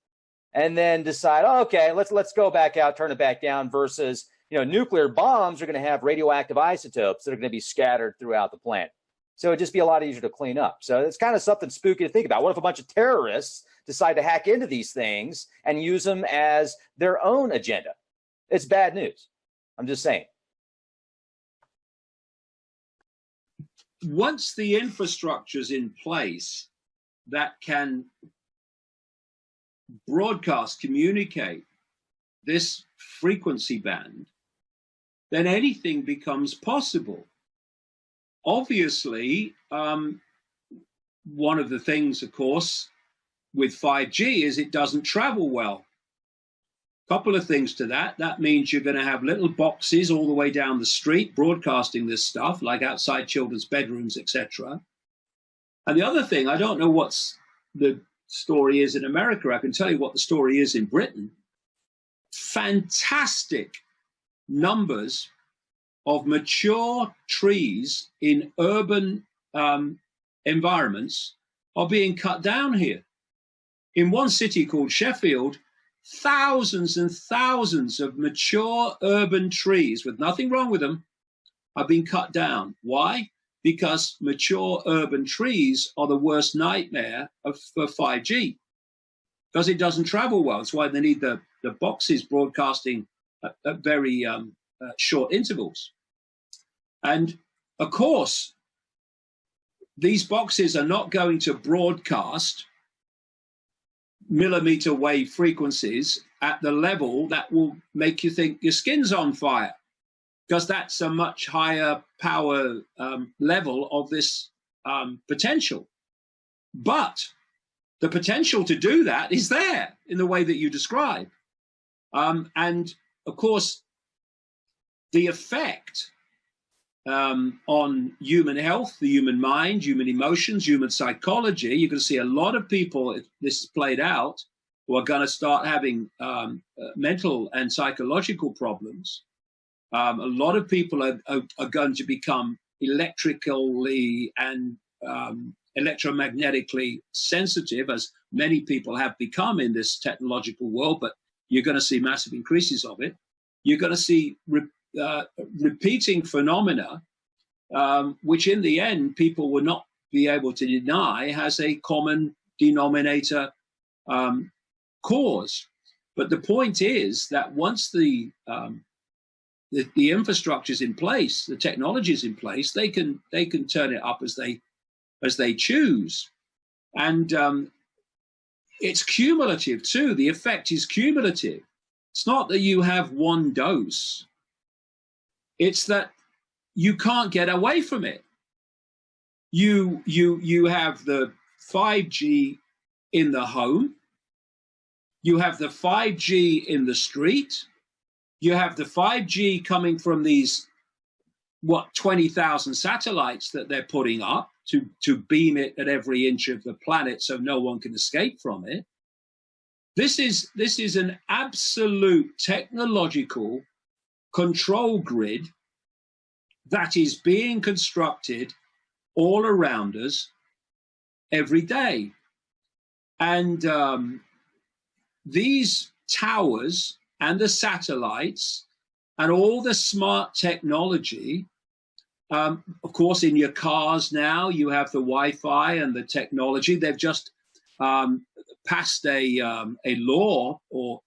and then decide, oh, okay, let's go back out, turn it back down, versus, nuclear bombs are going to have radioactive isotopes that are going to be scattered throughout the planet. So it'd just be a lot easier to clean up. So it's kind of something spooky to think about. What if a bunch of terrorists decide to hack into these things and use them as their own agenda? It's bad news. I'm just saying. Once the infrastructure's in place that can broadcast, communicate this frequency band, then anything becomes possible. Obviously, one of the things, of course, with 5G is it doesn't travel well. Couple of things to that. That means you're going to have little boxes all the way down the street broadcasting this stuff, like outside children's bedrooms, etc. And the other thing, I don't know what's the story is in America. I can tell you what the story is in Britain. Fantastic numbers of mature trees in urban environments are being cut down here. In one city called Sheffield, thousands and thousands of mature urban trees with nothing wrong with them are being cut down. Why? Because mature urban trees are the worst nightmare for 5G, because it doesn't travel well. That's why they need the boxes broadcasting at very short intervals. And of course, these boxes are not going to broadcast millimeter wave frequencies at the level that will make you think your skin's on fire, because that's a much higher power level of this potential. But the potential to do that is there in the way that you describe. And of course, the effect on human health, the human mind, human emotions, human psychology, you can see a lot of people, if this is played out, who are going to start having mental and psychological problems. A lot of people are going to become electrically and electromagnetically sensitive, as many people have become in this technological world, but you're going to see massive increases of it. You're going to see repeating phenomena, which in the end people will not be able to deny has a common denominator cause. But the point is that once the infrastructure is in place, the technology is in place, they can turn it up as they choose, and it's cumulative too. The effect is cumulative. It's not that you have one dose. It's that you can't get away from it. You have the 5G in the home. You have the 5G in the street. You have the 5G coming from these, 20,000 satellites that they're putting up to beam it at every inch of the planet so no one can escape from it. This is an absolute technological control grid that is being constructed all around us every day. And these towers and the satellites and all the smart technology Of course, in your cars now, you have the Wi-Fi and the technology. They've just passed a law or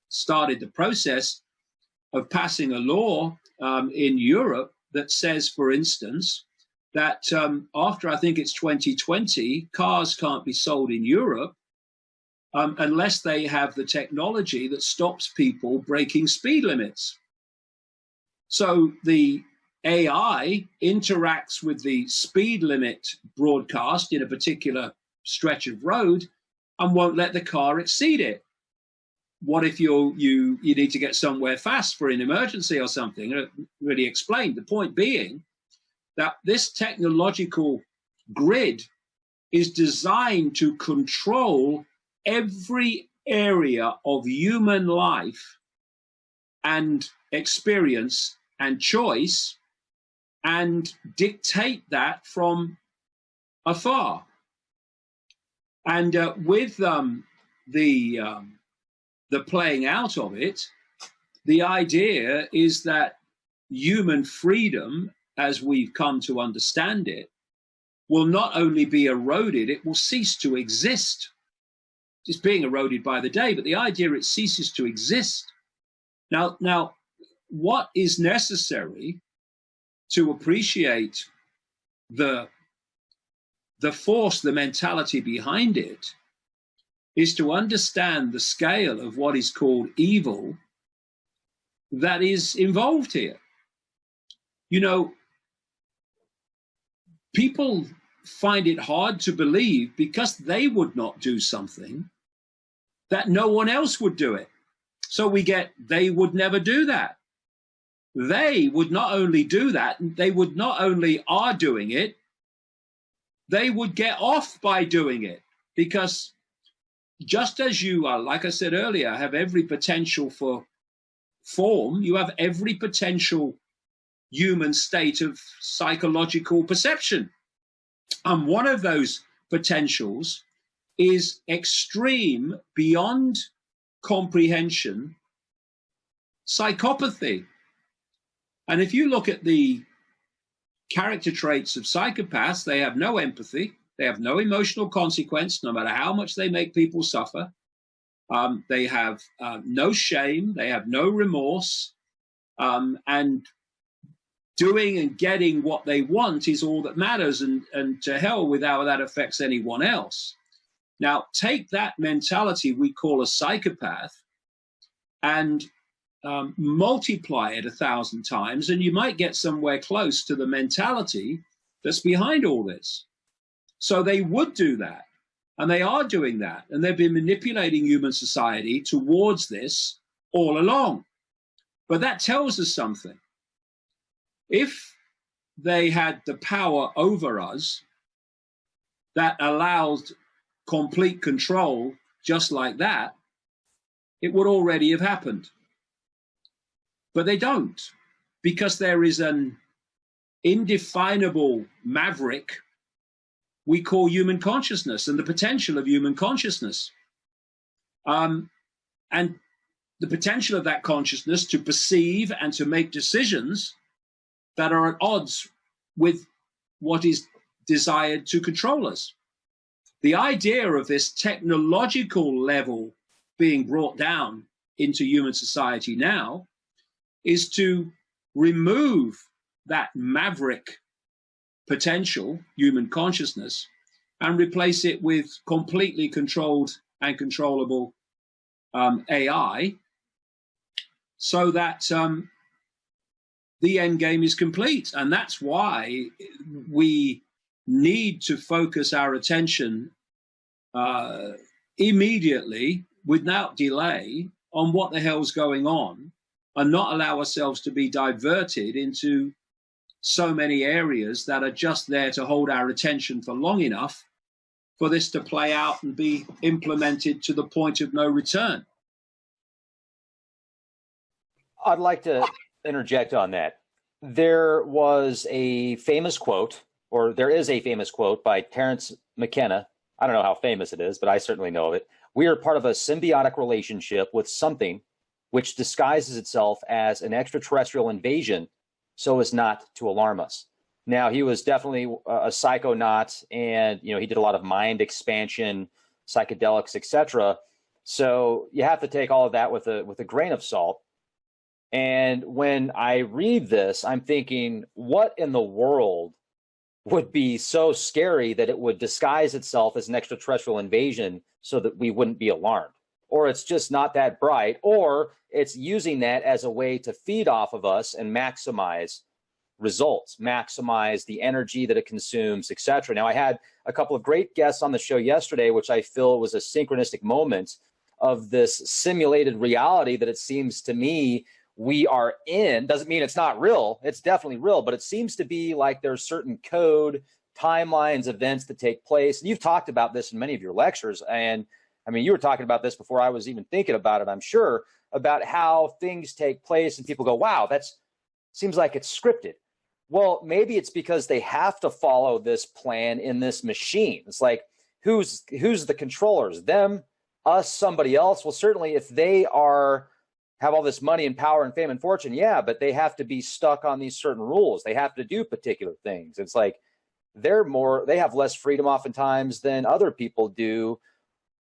started the process of passing a law in Europe that says, for instance, that after I think it's 2020, cars can't be sold in Europe unless they have the technology that stops people breaking speed limits. So the AI interacts with the speed limit broadcast in a particular stretch of road and won't let the car exceed it. What if you need to get somewhere fast for an emergency or something? Really explained. The point being that this technological grid is designed to control every area of human life and experience and choice and dictate that from afar. And with the playing out of it, the idea is that human freedom, as we've come to understand it, will not only be eroded, it will cease to exist. It's being eroded by the day, but the idea it ceases to exist. Now, what is necessary to appreciate the force, the mentality behind it, is to understand the scale of what is called evil that is involved here. You know, people find it hard to believe, because they would not do something, that no one else would do it. So we get, they would never do that. They would not only do that, they would not only are doing it, they would get off by doing it. Because just as you are, like I said earlier, have every potential for form, you have every potential human state of psychological perception. And one of those potentials is extreme, beyond comprehension, psychopathy. And if you look at the character traits of psychopaths, they have no empathy, they have no emotional consequence, no matter how much they make people suffer. They have no shame, they have no remorse, and doing and getting what they want is all that matters, and to hell with how that affects anyone else. Now, take that mentality we call a psychopath and multiply it 1,000 times, and you might get somewhere close to the mentality that's behind all this. So they would do that, and they are doing that, and they've been manipulating human society towards this all along. But that tells us something. If they had the power over us that allowed complete control just like that, it would already have happened. But they don't, because there is an indefinable maverick we call human consciousness and the potential of human consciousness. And the potential of that consciousness to perceive and to make decisions that are at odds with what is desired to control us. The idea of this technological level being brought down into human society now is to remove that maverick potential, human consciousness, and replace it with completely controlled and controllable AI, so that the end game is complete. And that's why we need to focus our attention immediately, without delay, on what the hell's going on, and not allow ourselves to be diverted into so many areas that are just there to hold our attention for long enough for this to play out and be implemented to the point of no return. I'd like to interject on that. There was a famous quote, or there is a famous quote by Terence McKenna. I don't know how famous it is, but I certainly know of it. We are part of a symbiotic relationship with something which disguises itself as an extraterrestrial invasion, so as not to alarm us. Now, he was definitely a psychonaut, and he did a lot of mind expansion, psychedelics, etc. So you have to take all of that with a grain of salt. And when I read this, I'm thinking, what in the world would be so scary that it would disguise itself as an extraterrestrial invasion so that we wouldn't be alarmed? Or it's just not that bright, or it's using that as a way to feed off of us and maximize results, maximize the energy that it consumes, etc. Now, I had a couple of great guests on the show yesterday, which I feel was a synchronistic moment of this simulated reality that it seems to me we are in. Doesn't mean it's not real. It's definitely real, but it seems to be like there's certain code, timelines, events that take place. And you've talked about this in many of your lectures. And I mean, you were talking about this before I was even thinking about it, I'm sure, about how things take place and people go, wow, that's seems like it's scripted. Well, maybe it's because they have to follow this plan in this machine. It's like, who's the controllers? Them, us, somebody else? Well, certainly if they have all this money and power and fame and fortune, yeah, but they have to be stuck on these certain rules. They have to do particular things. It's like they have less freedom oftentimes than other people do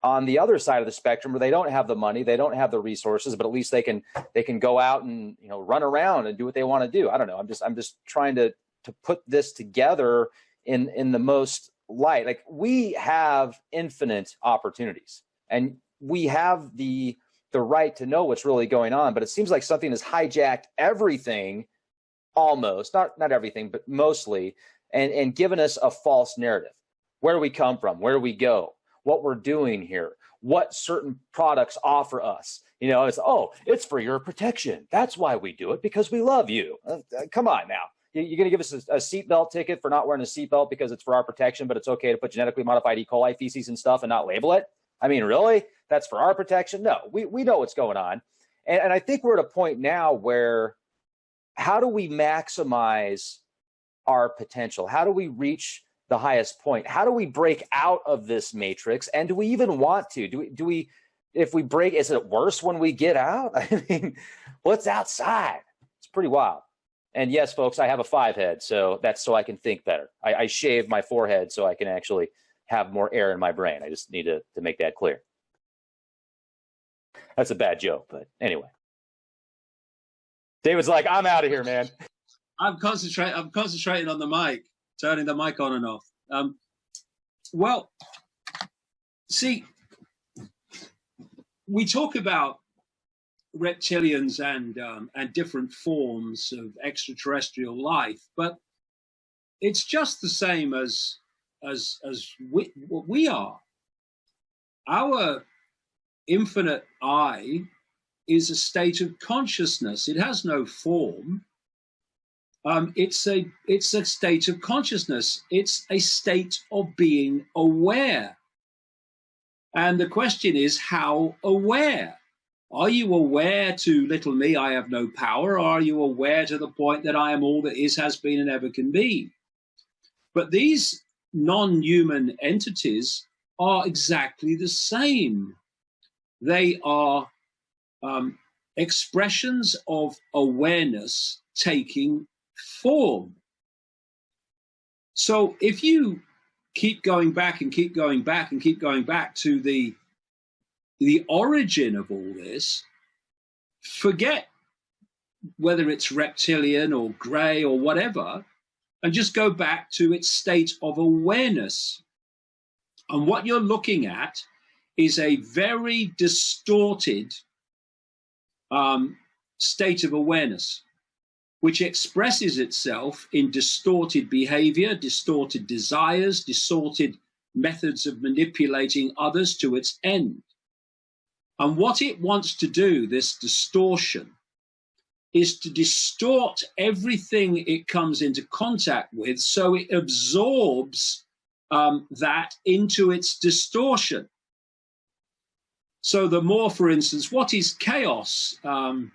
on the other side of the spectrum, where they don't have the money, they don't have the resources, but at least they can go out and run around and do what they want to do. I don't know. I'm just trying to put this together in the most light. Like, we have infinite opportunities, and we have the right to know what's really going on. But it seems like something has hijacked everything, almost, not everything, but mostly, and given us a false narrative. Where we come from, where we go, what we're doing here, what certain products offer us. It's for your protection. That's why we do it, because we love you. Come on now. You're going to give us a seatbelt ticket for not wearing a seatbelt because it's for our protection, but it's okay to put genetically modified E. coli feces and stuff and not label it? I mean, really? That's for our protection? No, we know what's going on. And I think we're at a point now where, how do we maximize our potential? How do we reach the highest point? How do we break out of this matrix? And do we even want to? Do we, if we break, is it worse when we get out? I mean, what's outside? It's pretty wild. And yes, folks, I have a 5 head, so that's so I can think better. I shave my forehead so I can actually have more air in my brain. I just need to make that clear. That's a bad joke, but anyway. David's like, I'm out of here, man. I'm concentrating on the mic, turning the mic on and off. Well, see, we talk about reptilians and different forms of extraterrestrial life, but it's just the same as what we are. Our infinite I is a state of consciousness. It has no form. It's a state of consciousness. It's a state of being aware. And the question is, how aware? Are you aware to little me, I have no power? Or are you aware to the point that I am all that is, has been, and ever can be? But these non-human entities are exactly the same. They are expressions of awareness taking form. So if you keep going back and keep going back and keep going back to the origin of all this, forget whether it's reptilian or gray or whatever, and just go back to its state of awareness. And what you're looking at is a very distorted state of awareness, which expresses itself in distorted behavior, distorted desires, distorted methods of manipulating others to its end. And what it wants to do, this distortion, is to distort everything it comes into contact with, so it absorbs that into its distortion. So the more, for instance, what is chaos? The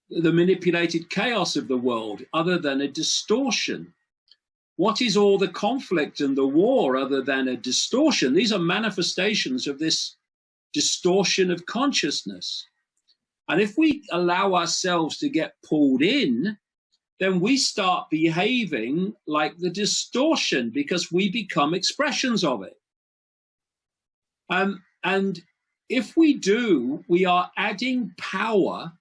manipulated chaos of the world, other than a distortion? What is all the conflict and the war other than a distortion? These are manifestations of this distortion of consciousness. And if we allow ourselves to get pulled in then we start behaving like the distortion because we become expressions of it. And if we do, we are adding power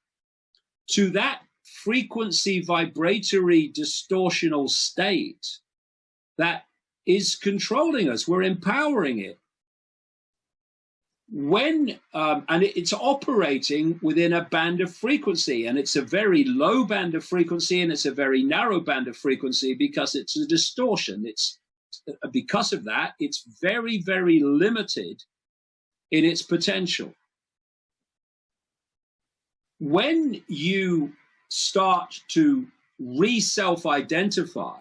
to that frequency vibratory distortional state that is controlling us. We're empowering it. And it's operating within a band of frequency, and it's a very low band of frequency, and it's a very narrow band of frequency because it's a distortion. Because of that, it's very, very limited in its potential. When you start to re-self-identify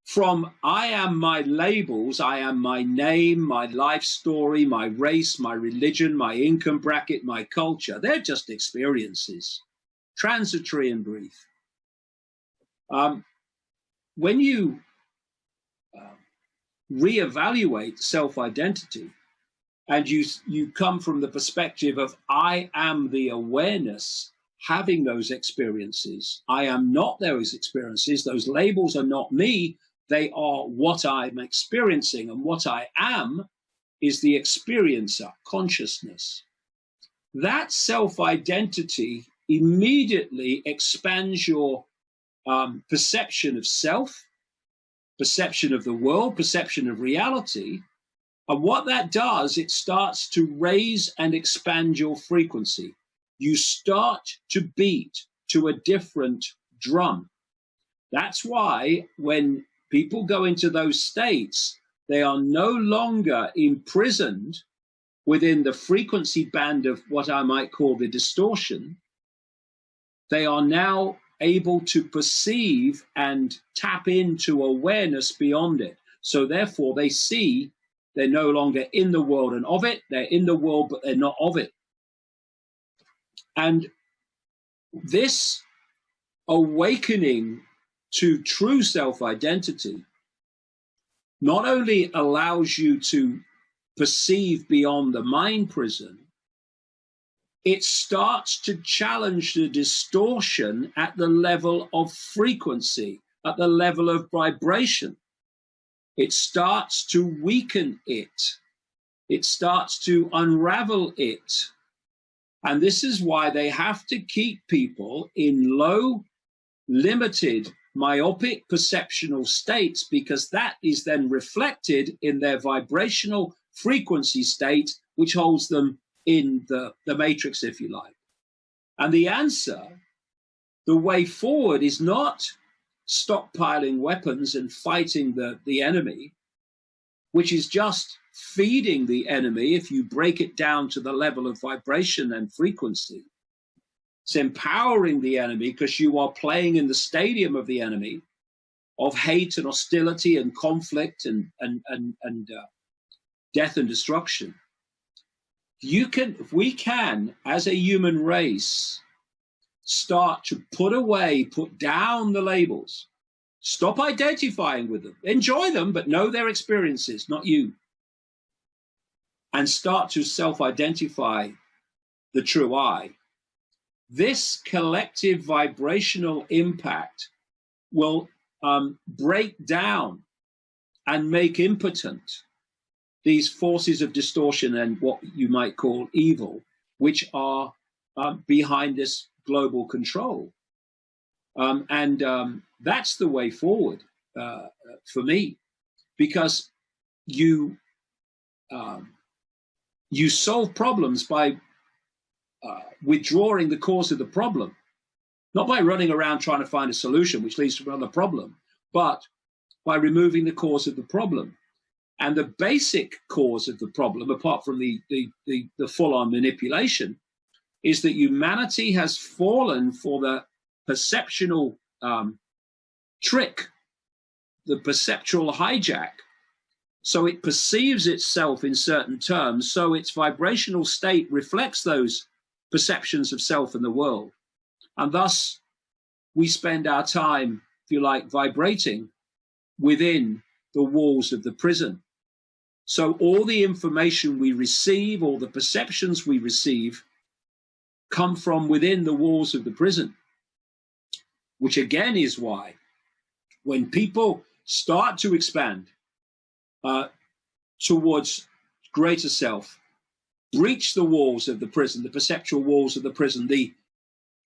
from I am my labels, I am my name, my life story, my race, my religion, my income bracket, my culture, they're just experiences, transitory and brief. When you reevaluate self-identity, and you come from the perspective of I am the awareness having those experiences. I am not those experiences. Those labels are not me. They are what I'm experiencing. And what I am is the experiencer, consciousness. That self-identity immediately expands your perception of self, perception of the world, perception of reality. And what that does, it starts to raise and expand your frequency. You start to beat to a different drum. That's why when people go into those states, they are no longer imprisoned within the frequency band of what I might call the distortion. They are now able to perceive and tap into awareness beyond it. So therefore they see they're no longer in the world and of it. They're in the world, but they're not of it. And this awakening to true self-identity not only allows you to perceive beyond the mind prison, it starts to challenge the distortion at the level of frequency, at the level of vibration. It starts to weaken it. It starts to unravel it. And this is why they have to keep people in low, limited, myopic perceptional states, because that is then reflected in their vibrational frequency state, which holds them in the matrix, if you like. And the answer, the way forward, is not stockpiling weapons and fighting the enemy, which is just feeding the enemy if you break it down to the level of vibration and frequency. It's empowering the enemy because you are playing in the stadium of the enemy of hate and hostility and conflict and death and destruction. If we can, as a human race, start to put down the labels, stop identifying with them, enjoy them, but know their experiences, not you, and start to self-identify the true I, this collective vibrational impact will break down and make impotent these forces of distortion and what you might call evil, which are behind this global control. That's the way forward for me, because you solve problems by withdrawing the cause of the problem, not by running around trying to find a solution which leads to another problem, but by removing the cause of the problem. And the basic cause of the problem, apart from the full-on manipulation, is that humanity has fallen for the perceptual trick, the perceptual hijack. So it perceives itself in certain terms, so its vibrational state reflects those perceptions of self and the world. And thus, we spend our time, if you like, vibrating within the walls of the prison. So all the information we receive, all the perceptions we receive, come from within the walls of the prison. which again is why when people start to expand towards greater self, breach the walls of the prison, the perceptual walls of the prison, the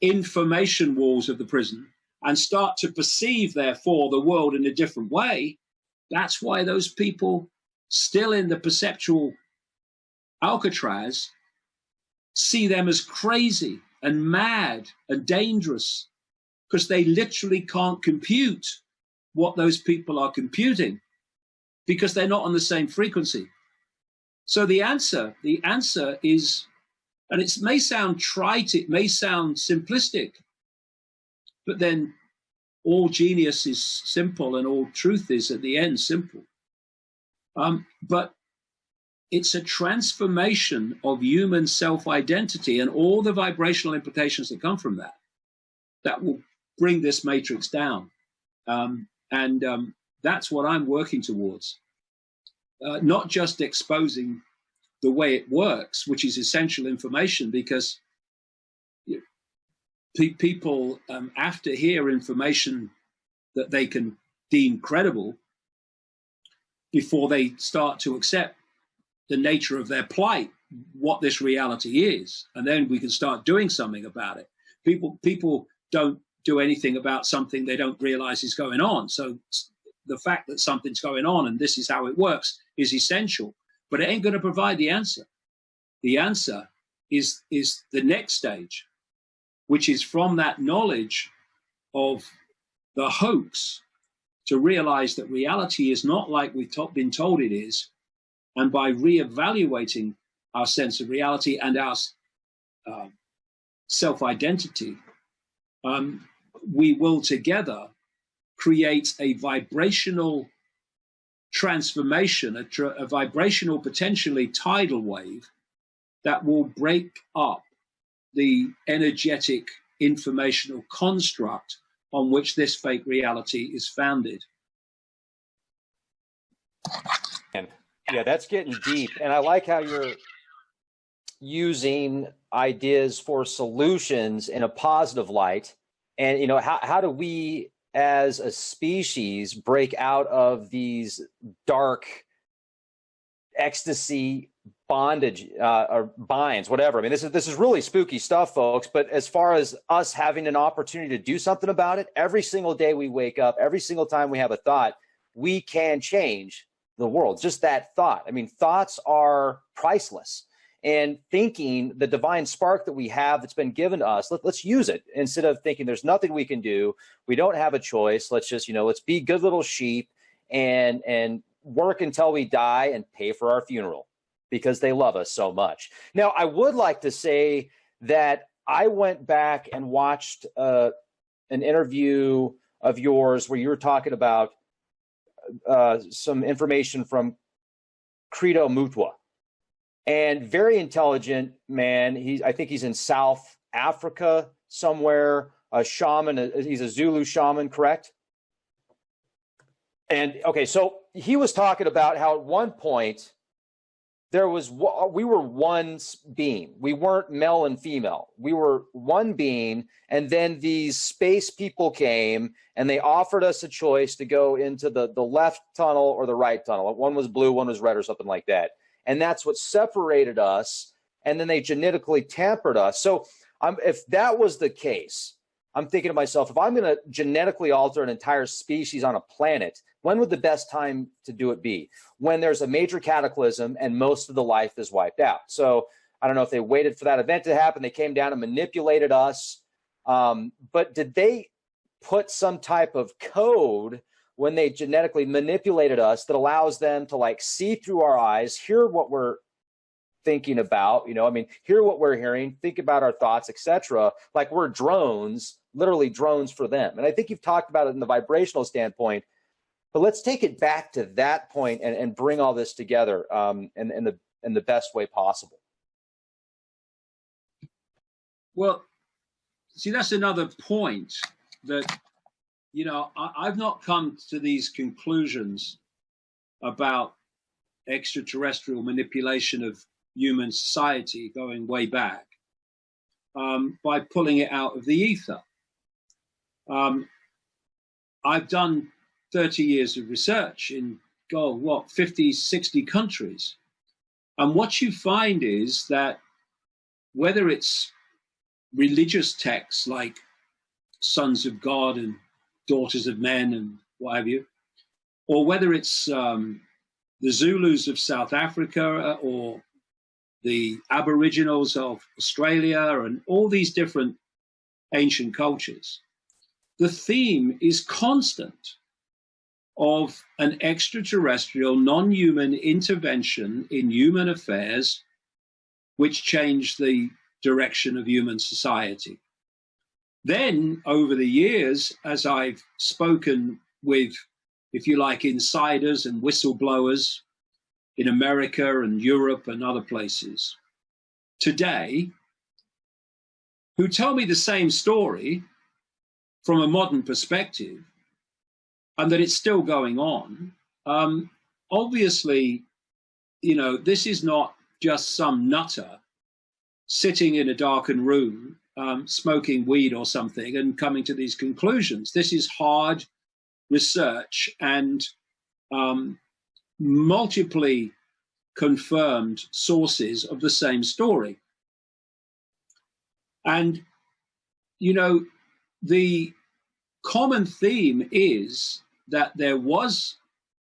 information walls of the prison, and start to perceive, therefore, the world in a different way, that's why those people still in the perceptual Alcatraz see them as crazy and mad and dangerous, because they literally can't compute what those people are computing because they're not on the same frequency. So the answer is, and it may sound trite, it may sound simplistic, but then all genius is simple and all truth is at the end simple. But it's a transformation of human self-identity and all the vibrational implications that come from that that will bring this matrix down. That's what I'm working towards. Not just exposing the way it works, which is essential information, because people have to hear information that they can deem credible before they start to accept the nature of their plight, what this reality is, and then we can start doing something about it. People don't do anything about something they don't realize is going on. So the fact that something's going on and this is how it works is essential, but it ain't going to provide the answer. The answer is the next stage, which is from that knowledge of the hoax to realize that reality is not like we've been told it is. And by reevaluating our sense of reality and our self-identity, we will together create a vibrational transformation, a vibrational, potentially tidal wave that will break up the energetic informational construct on which this fake reality is founded. Yeah, that's getting deep. And I like how you're using ideas for solutions in a positive light. And, you know, how do we as a species break out of these dark ecstasy bondage or binds, whatever. I mean, this is really spooky stuff, folks. But as far as us having an opportunity to do something about it, every single day we wake up, every single time we have a thought, we can change the world. Just that thought. I mean, thoughts are priceless. And thinking, the divine spark that we have that's been given to us, let's use it instead of thinking there's nothing we can do. We don't have a choice. Let's just, let's be good little sheep and work until we die and pay for our funeral because they love us so much. Now, I would like to say that I went back and watched an interview of yours where you were talking about some information from Credo Mutwa. And very intelligent man. I think he's in South Africa somewhere, a shaman. He's a Zulu shaman, correct? And okay, so he was talking about how at one point we were one being. We weren't male and female. We were one being, and then these space people came and they offered us a choice to go into the left tunnel or the right tunnel. One was blue, one was red, or something like that. And that's what separated us. And then they genetically tampered us. So if that was the case, I'm thinking to myself, if I'm going to genetically alter an entire species on a planet, when would the best time to do it be? When there's a major cataclysm and most of the life is wiped out. So I don't know if they waited for that event to happen. They came down and manipulated us. But did they put some type of code when they genetically manipulated us that allows them to see through our eyes, hear what we're thinking about, hear what we're hearing, think about our thoughts, etc. Like we're drones, literally drones for them. And I think you've talked about it in the vibrational standpoint, but let's take it back to that point and bring all this together in the best way possible. Well, see, that's another point that I've not come to these conclusions about extraterrestrial manipulation of human society going way back by pulling it out of the ether. Um, I've done 30 years of research in, 50, 60 countries. And what you find is that whether it's religious texts like Sons of God and Daughters of Men and what have you, or whether it's the Zulus of South Africa or the Aboriginals of Australia and all these different ancient cultures, the theme is constant of an extraterrestrial, non-human intervention in human affairs which changed the direction of human society. Then, over the years, as I've spoken with, if you like, insiders and whistleblowers in America and Europe and other places today, who tell me the same story from a modern perspective, and that it's still going on. Obviously, this is not just some nutter sitting in a darkened room, smoking weed or something and coming to these conclusions. This is hard research and multiply confirmed sources of the same story. And, the common theme is that there was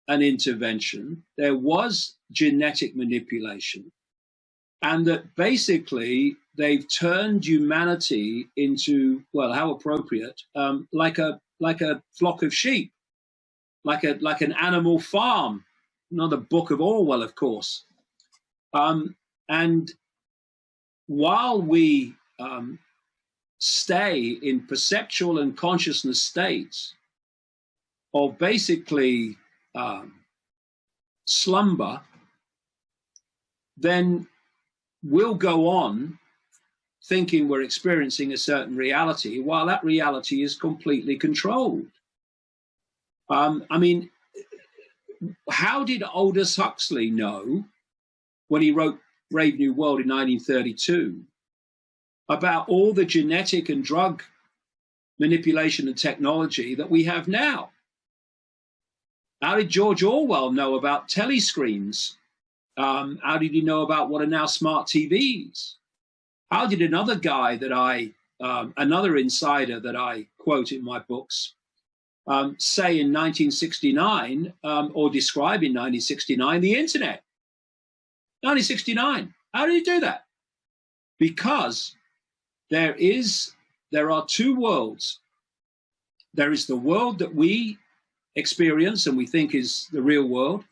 an intervention, there was genetic manipulation, and that basically they've turned humanity into, well, how appropriate, like a flock of sheep, like an animal farm. Another book of Orwell, of course. And while we stay in perceptual and consciousness states of basically slumber, then we'll go on thinking we're experiencing a certain reality while that reality is completely controlled. I mean, how did Aldous Huxley know when he wrote Brave New World in 1932 about all the genetic and drug manipulation and technology that we have now? How did George Orwell know about telescreens? How did he know about what are now smart TVs? How did another guy that another insider that I quote in my books, say in 1969, or describe in 1969, the internet? 1969. How did he do that? Because there are two worlds. There is the world that we experience and we think is the real world.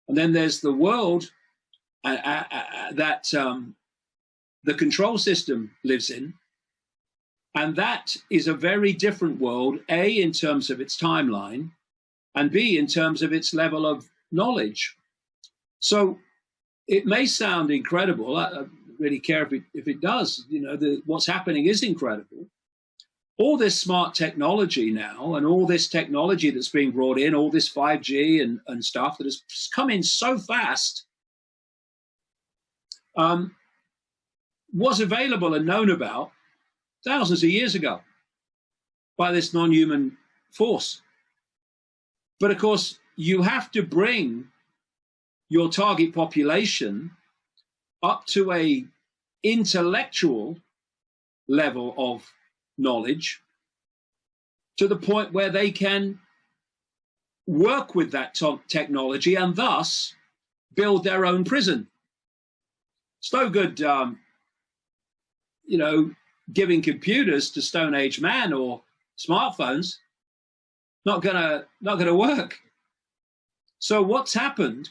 And then there's the world that the control system lives in. And that is a very different world, A, in terms of its timeline, and B, in terms of its level of knowledge. So it may sound incredible. I don't really care if it does. What's happening is incredible. All this smart technology now and all this technology that's being brought in, all this 5G and stuff that has come in so fast, was available and known about thousands of years ago by this non-human force. But of course, you have to bring your target population up to a intellectual level of knowledge to the point where they can work with that technology and thus build their own prison. It's no good, giving computers to Stone Age man or smartphones. Not gonna work. So what's happened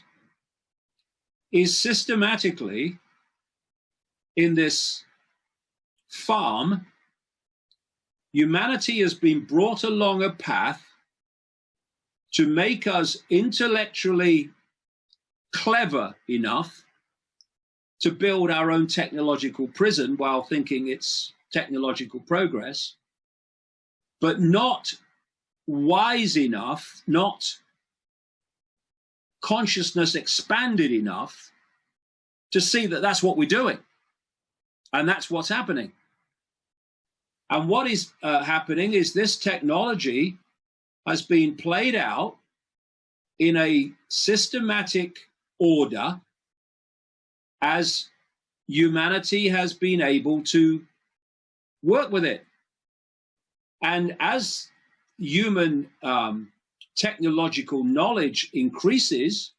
is systematically in this farm, humanity has been brought along a path to make us intellectually clever enough to build our own technological prison while thinking it's technological progress, but not wise enough, not consciousness expanded enough to see that that's what we're doing and that's what's happening. And what is happening is this technology has been played out in a systematic order as humanity has been able to work with it. And as human technological knowledge increases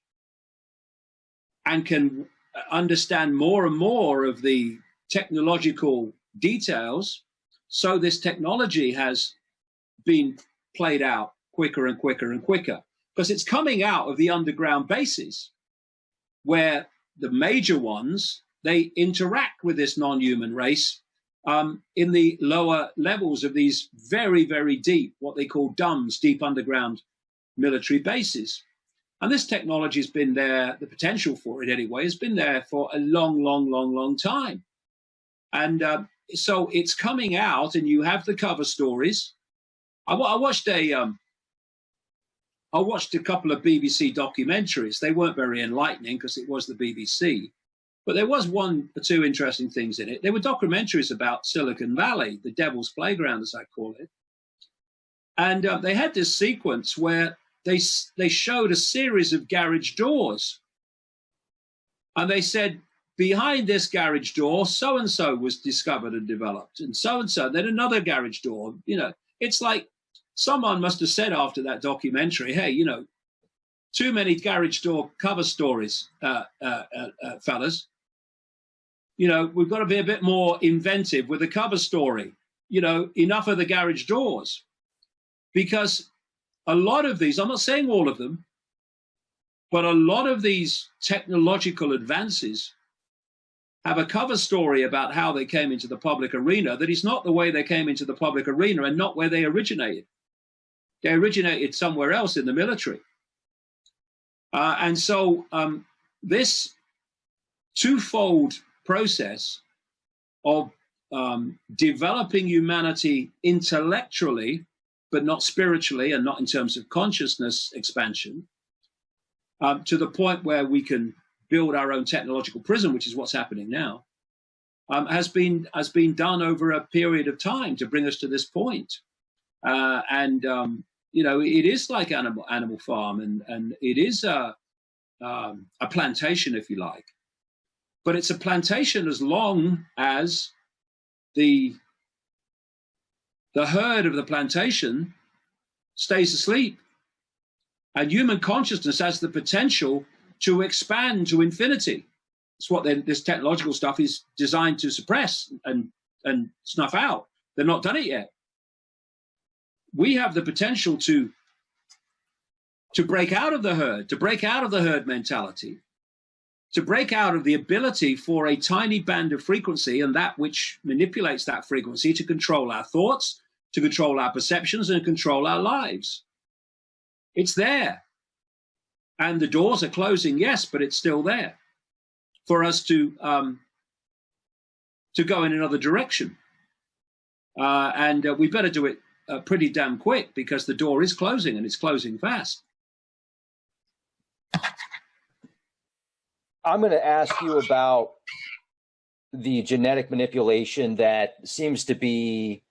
and can understand more and more of the technological details, so this technology has been played out quicker and quicker and quicker, because it's coming out of the underground bases where the major ones, they interact with this non-human race in the lower levels of these very, very deep, what they call DUMBs, deep underground military bases. And this technology has been there, the potential for it anyway, has been there for a long, long, long, long time. And so it's coming out, and you have the cover stories. I watched a couple of BBC documentaries. They weren't very enlightening because it was the BBC, but there was one or two interesting things in it. There were documentaries about Silicon Valley, the devil's playground, as I call it. And they had this sequence where they showed a series of garage doors. And they said, behind this garage door, so-and-so was discovered and developed, and so-and-so, then another garage door. You know, it's like someone must have said after that documentary, hey, you know, too many garage door cover stories, fellas. You know, we've got to be a bit more inventive with the cover story. You know, enough of the garage doors. Because a lot of these, I'm not saying all of them, but a lot of these technological advances have a cover story about how they came into the public arena that is not the way they came into the public arena and not where they originated. They originated somewhere else in the military. And so this twofold process of developing humanity intellectually, but not spiritually and not in terms of consciousness expansion, to the point where we can build our own technological prison, which is what's happening now, has been done over a period of time to bring us to this point. You know, it is like Animal Farm, and it is a plantation, if you like. But it's a plantation as long as the herd of the plantation stays asleep. And human consciousness has the potential to expand to infinity. It's what this technological stuff is designed to suppress and snuff out. They've not done it yet. We have the potential to break out of the herd, to break out of the herd mentality, to break out of the ability for a tiny band of frequency and that which manipulates that frequency to control our thoughts, to control our perceptions, and control our lives. It's there. And the doors are closing, yes, but it's still there for us to go in another direction. And we better do it pretty damn quick, because the door is closing, and it's closing fast. I'm going to ask you about the genetic manipulation that seems to be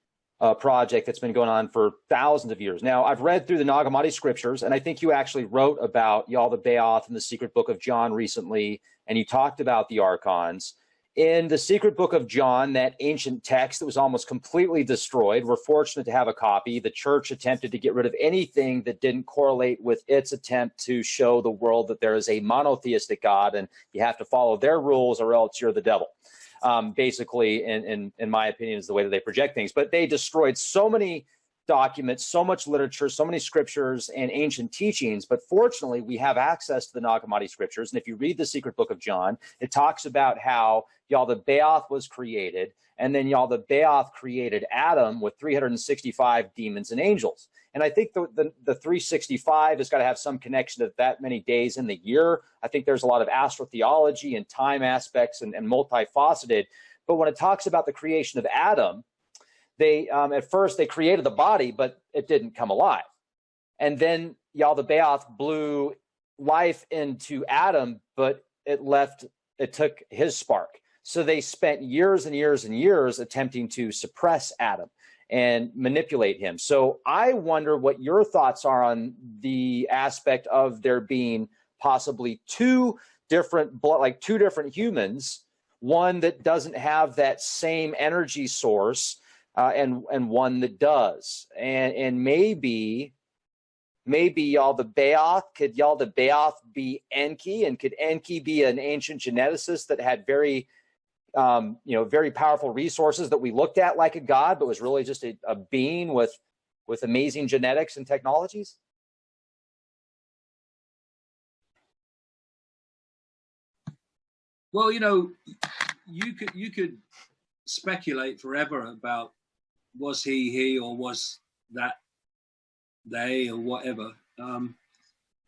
a project that's been going on for thousands of years. Now, I've read through the Nag Hammadi scriptures, and I think you actually wrote about Yaldabaoth in the Secret Book of John recently, and you talked about the Archons. In the Secret Book of John, that ancient text that was almost completely destroyed, we're fortunate to have a copy. The church attempted to get rid of anything that didn't correlate with its attempt to show the world that there is a monotheistic God, and you have to follow their rules or else you're the devil. Basically, in my opinion, is the way that they project things. But they destroyed so many documents, so much literature, so many scriptures and ancient teachings. But fortunately, we have access to the Nag Hammadi scriptures. And if you read the Secret Book of John, it talks about how Yaldabaoth was created, and then Yaldabaoth created Adam with 365 demons and angels. And I think the 365 has got to have some connection to that many days in the year. I think there's a lot of astrotheology and time aspects and multifaceted. But when it talks about the creation of Adam, they at first they created the body, but it didn't come alive. And then Yaldabaoth blew life into Adam, but it took his spark. So they spent years and years and years attempting to suppress Adam. and manipulate him. So I wonder what your thoughts are on the aspect of there being possibly two different humans, one that doesn't have that same energy source, and one that does. And maybe y'all the Baoth, could y'all the Baoth be Enki? And could Enki be an ancient geneticist that had very very powerful resources that we looked at like a god, but was really just a being with amazing genetics and technologies? Well, you could speculate forever about was he or was that they or whatever.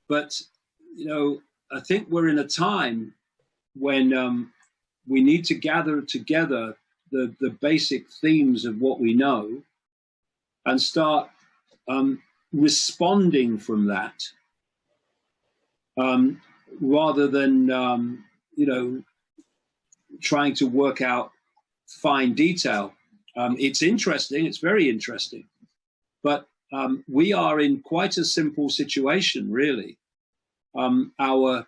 But I think we're in a time when we need to gather together the basic themes of what we know and start responding from that, rather than trying to work out fine detail. It's interesting, it's very interesting, but we are in quite a simple situation, really. Our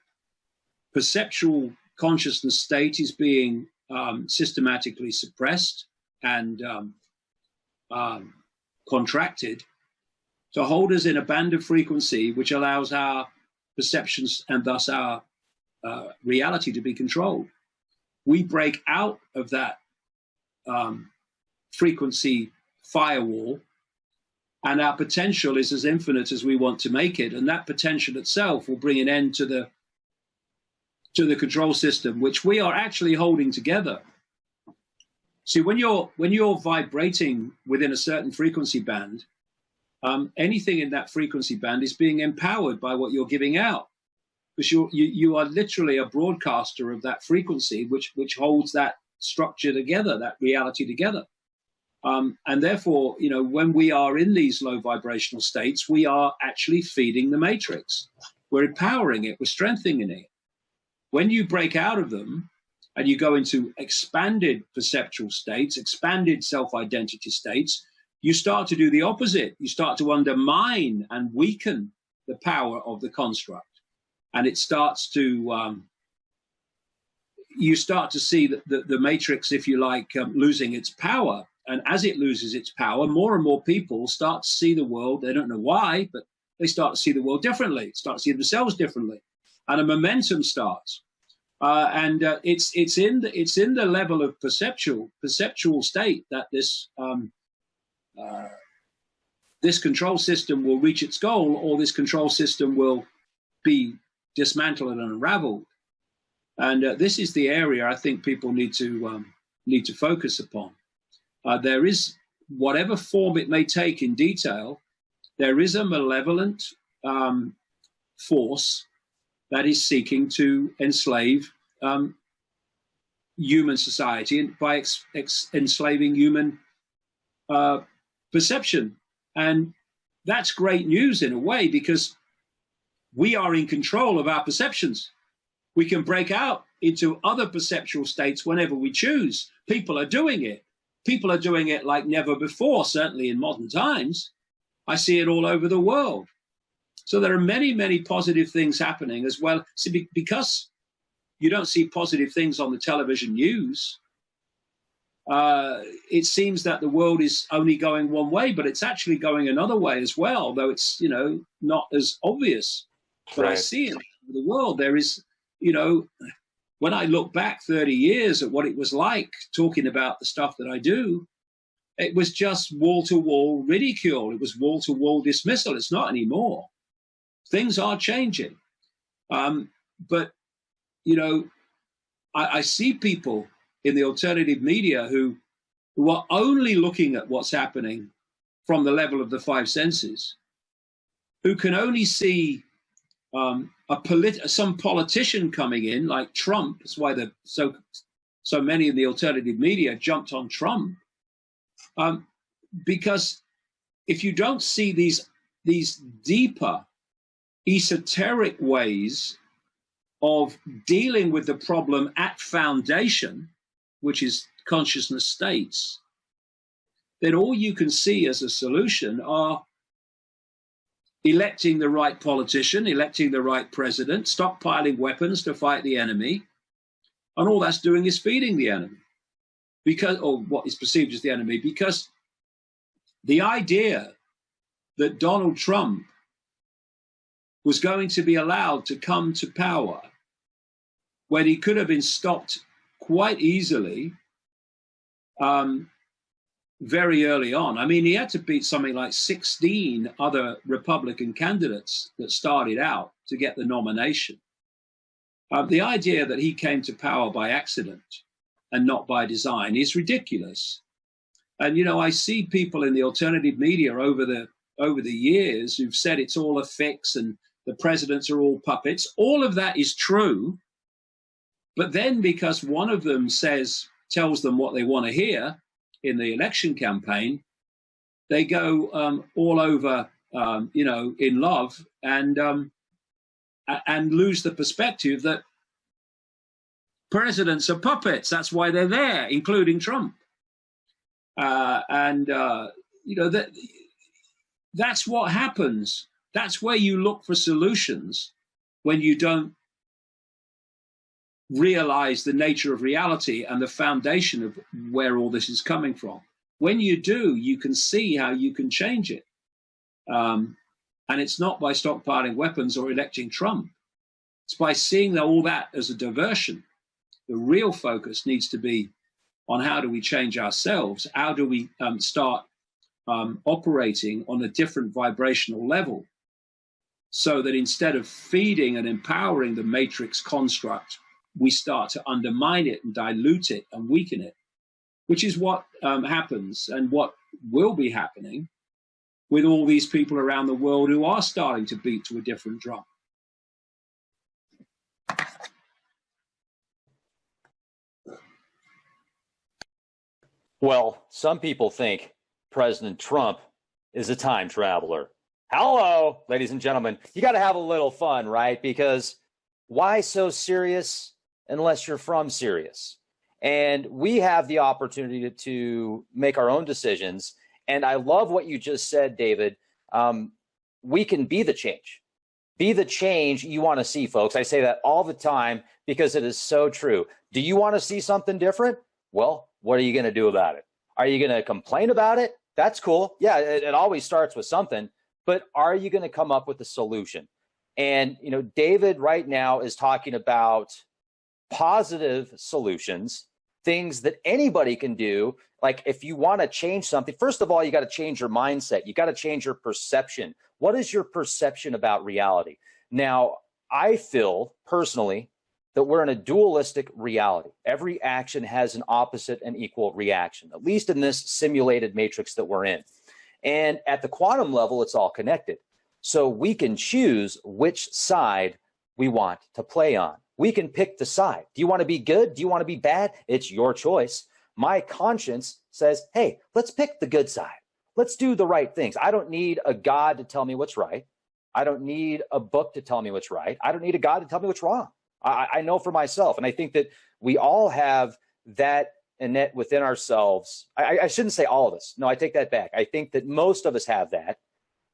perceptual consciousness state is being systematically suppressed and contracted to hold us in a band of frequency which allows our perceptions and thus our reality to be controlled. We break out of that frequency firewall, and our potential is as infinite as we want to make it, and that potential itself will bring an end to the control system, which we are actually holding together. See, when you're vibrating within a certain frequency band, anything in that frequency band is being empowered by what you're giving out, because you are literally a broadcaster of that frequency, which holds that structure together, that reality together. And therefore, when we are in these low vibrational states, we are actually feeding the matrix. We're empowering it, we're strengthening it. When you break out of them and you go into expanded perceptual states, expanded self-identity states, you start to do the opposite. You start to undermine and weaken the power of the construct. And it starts to, you start to see the matrix, if you like, losing its power. And as it loses its power, more and more people start to see the world. They don't know why, but they start to see the world differently, start to see themselves differently. And a momentum starts. And it's in the level of perceptual state that this control system will reach its goal, or this control system will be dismantled and unraveled. And this is the area I think people need to focus upon. There is, whatever form it may take in detail, there is a malevolent force that is seeking to enslave human society by enslaving human perception. And that's great news in a way, because we are in control of our perceptions. We can break out into other perceptual states whenever we choose. People are doing it. People are doing it like never before, certainly in modern times. I see it all over the world. So there are many, many positive things happening as well. See, because you don't see positive things on the television news, it seems that the world is only going one way, but it's actually going another way as well, though it's, not as obvious. But right. I see it in the world. There is, when I look back 30 years at what it was like talking about the stuff that I do, it was just wall-to-wall ridicule. It was wall-to-wall dismissal. It's not anymore. Things are changing. But, I see people in the alternative media who are only looking at what's happening from the level of the five senses, who can only see some politician coming in like Trump. That's why so many in the alternative media jumped on Trump, because if you don't see these deeper esoteric ways of dealing with the problem at foundation, which is consciousness states, then all you can see as a solution are electing the right politician, electing the right president, stockpiling weapons to fight the enemy, and all that's doing is feeding the enemy, because, or what is perceived as the enemy, because the idea that Donald Trump was going to be allowed to come to power when he could have been stopped quite easily very early on. I mean, he had to beat something like 16 other Republican candidates that started out to get the nomination. The idea that he came to power by accident and not by design is ridiculous. And, you know, I see people in the alternative media over the years who've said it's all a fix and the presidents are all puppets. All of that is true. But then because one of them tells them what they want to hear in the election campaign, they go all over, you know, in love and lose the perspective that presidents are puppets. That's why they're there, including Trump. You know, that's what happens. That's where you look for solutions when you don't realize the nature of reality and the foundation of where all this is coming from. When you do, you can see how you can change it. And it's not by stockpiling weapons or electing Trump. It's by seeing all that as a diversion. The real focus needs to be on how do we change ourselves? How do we start operating on a different vibrational level so that instead of feeding and empowering the matrix construct, we start to undermine it and dilute it and weaken it, which is what happens and what will be happening with all these people around the world who are starting to beat to a different drum. Well, some people think President Trump is a time traveler. Hello, ladies and gentlemen. You got to have a little fun, right? Because why so serious unless you're from Sirius? And we have the opportunity to make our own decisions. And I love what you just said, David. We can be the change. Be the change you want to see, folks. I say that all the time because it is so true. Do you want to see something different? Well, what are you going to do about it? Are you going to complain about it? That's cool. Yeah, it always starts with something. But are you going to come up with a solution? And, you know, David right now is talking about positive solutions, things that anybody can do. Like if you want to change something, first of all, you got to change your mindset. You got to change your perception. What is your perception about reality? Now, I feel personally that we're in a dualistic reality. Every action has an opposite and equal reaction, at least in this simulated matrix that we're in. And at the quantum level, it's all connected. So we can choose which side we want to play on. We can pick the side. Do you want to be good? Do you want to be bad? It's your choice. My conscience says, hey, let's pick the good side. Let's do the right things. I don't need a God to tell me what's right. I don't need a book to tell me what's right. I don't need a God to tell me what's wrong. I know for myself. And I think that we all have that innate within ourselves. I shouldn't say all of us. No, I take that back. I think that most of us have that.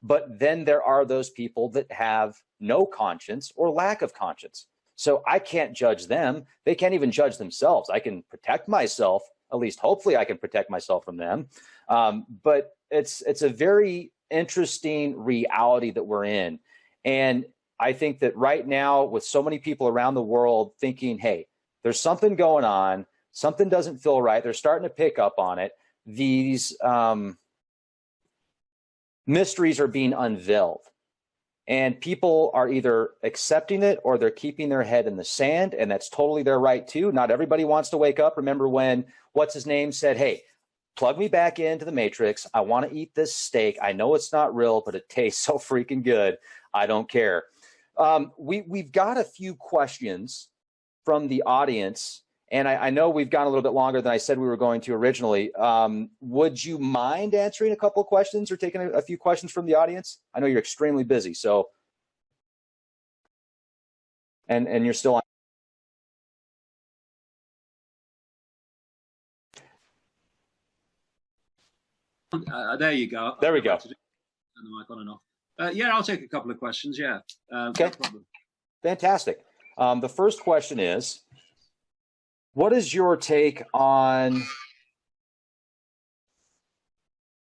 But then there are those people that have no conscience or lack of conscience. So I can't judge them. They can't even judge themselves. I can protect myself. At least hopefully I can protect myself from them. But it's a very interesting reality that we're in. And I think that right now with so many people around the world thinking, hey, there's something going on, something doesn't feel right, they're starting to pick up on it. These mysteries are being unveiled. And people are either accepting it or they're keeping their head in the sand, and that's totally their right too. Not everybody wants to wake up. Remember when, what's his name, said, hey, plug me back into the matrix. I want to eat this steak. I know it's not real, but it tastes so freaking good. I don't care. We've got a few questions from the audience, and I know we've gone a little bit longer than I said we were going to originally. Would you mind answering a couple of questions or taking a few questions from the audience? I know you're extremely busy, so, and you're still on. There you go. There we go. Turn the mic on and off. Yeah, I'll take a couple of questions. Yeah. Okay. No problem. Fantastic. The first question is, what is your take on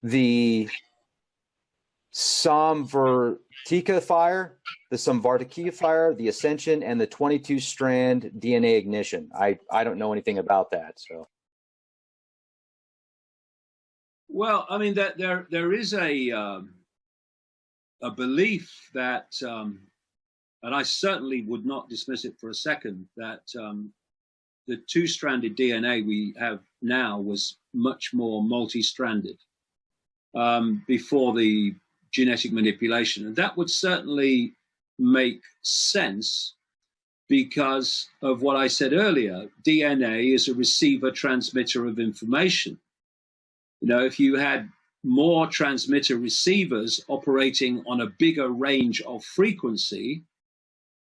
the Samvartika fire, the Ascension, and the 22-strand DNA ignition? I don't know anything about that. So, Well, I mean, that there is a belief that, and I certainly would not dismiss it for a second, that the two-stranded DNA we have now was much more multi-stranded before the genetic manipulation. And that would certainly make sense because of what I said earlier. DNA is a receiver transmitter of information. You know, if you had more transmitter receivers operating on a bigger range of frequency,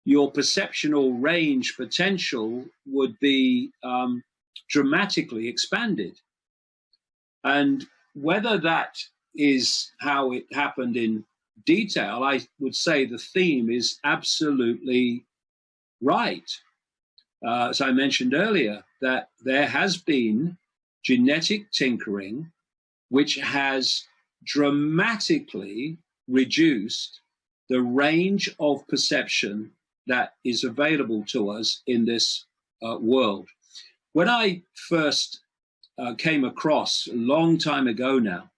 your perceptual range potential would be dramatically expanded. And whether that is how it happened in detail, I would say the theme is absolutely right. As I mentioned earlier, that there has been genetic tinkering which has dramatically reduced the range of perception that is available to us in this world. When I first came across, a long time ago now,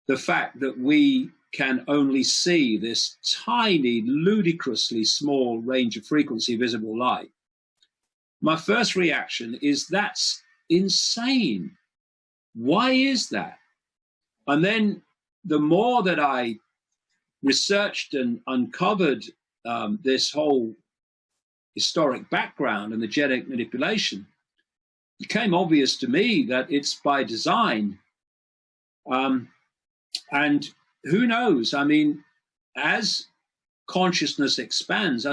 the fact that we can only see this tiny, ludicrously small range of frequency visible light, my first reaction is that's insane. Why is that? And then the more that I researched and uncovered this whole historic background and the genetic manipulation, it became obvious to me that it's by design. And who knows? I mean, as consciousness expands,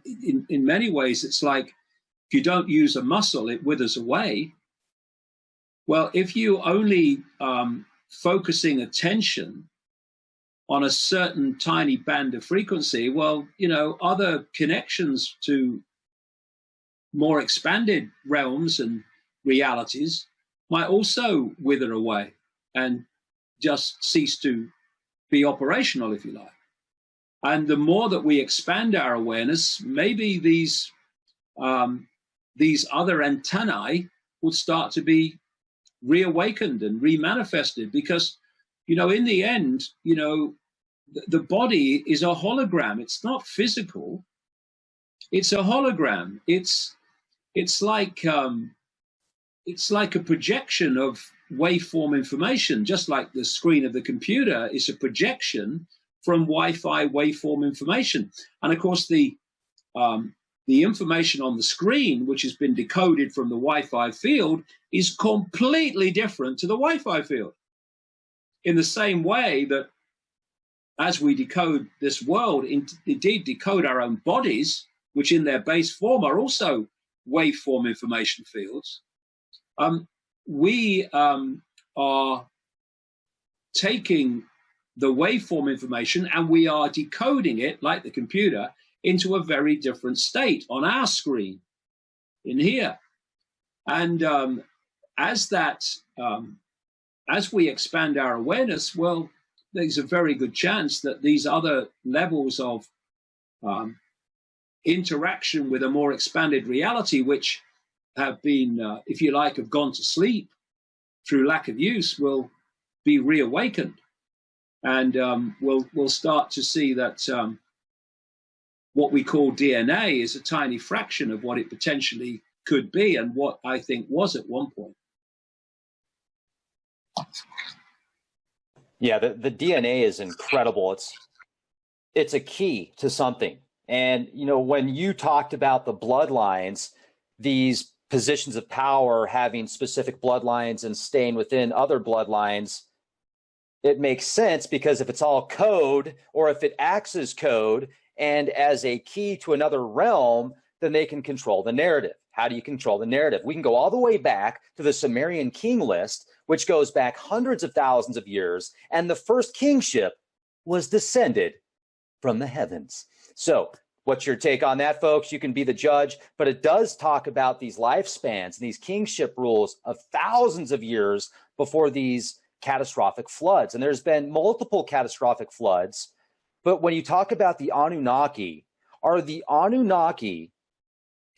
in many ways, it's like if you don't use a muscle, it withers away. Well, if you only focusing attention on a certain tiny band of frequency, well, you know, other connections to more expanded realms and realities might also wither away and just cease to be operational, if you like. And the more that we expand our awareness, maybe these other antennae would start to be reawakened and remanifested, because, you know, in the end, you know, the body is a hologram. It's not physical. It's a hologram. It's like a projection of waveform information, just like the screen of the computer is a projection from Wi-Fi waveform information. And of course, the information on the screen, which has been decoded from the Wi-Fi field, is completely different to the Wi-Fi field. In the same way that as we decode this world, indeed decode our own bodies, which in their base form are also waveform information fields, we are taking the waveform information and we are decoding it, like the computer, into a very different state on our screen in here. And as we expand our awareness, well, there's a very good chance that these other levels of interaction with a more expanded reality, which have been, if you like, have gone to sleep through lack of use, will be reawakened. And we'll start to see that what we call DNA is a tiny fraction of what it potentially could be and what I think was at one point. Yeah, the DNA is incredible. It's a key to something. And, you know, when you talked about the bloodlines, these positions of power having specific bloodlines and staying within other bloodlines, it makes sense, because if it's all code, or if it acts as code and as a key to another realm, then they can control the narrative. How do you control the narrative? We can go all the way back to the Sumerian king list, which goes back hundreds of thousands of years, and the first kingship was descended from the heavens. So what's your take on that, folks? You can be the judge, but it does talk about these lifespans and these kingship rules of thousands of years before these catastrophic floods. And there's been multiple catastrophic floods. But when you talk about the Anunnaki, are the Anunnaki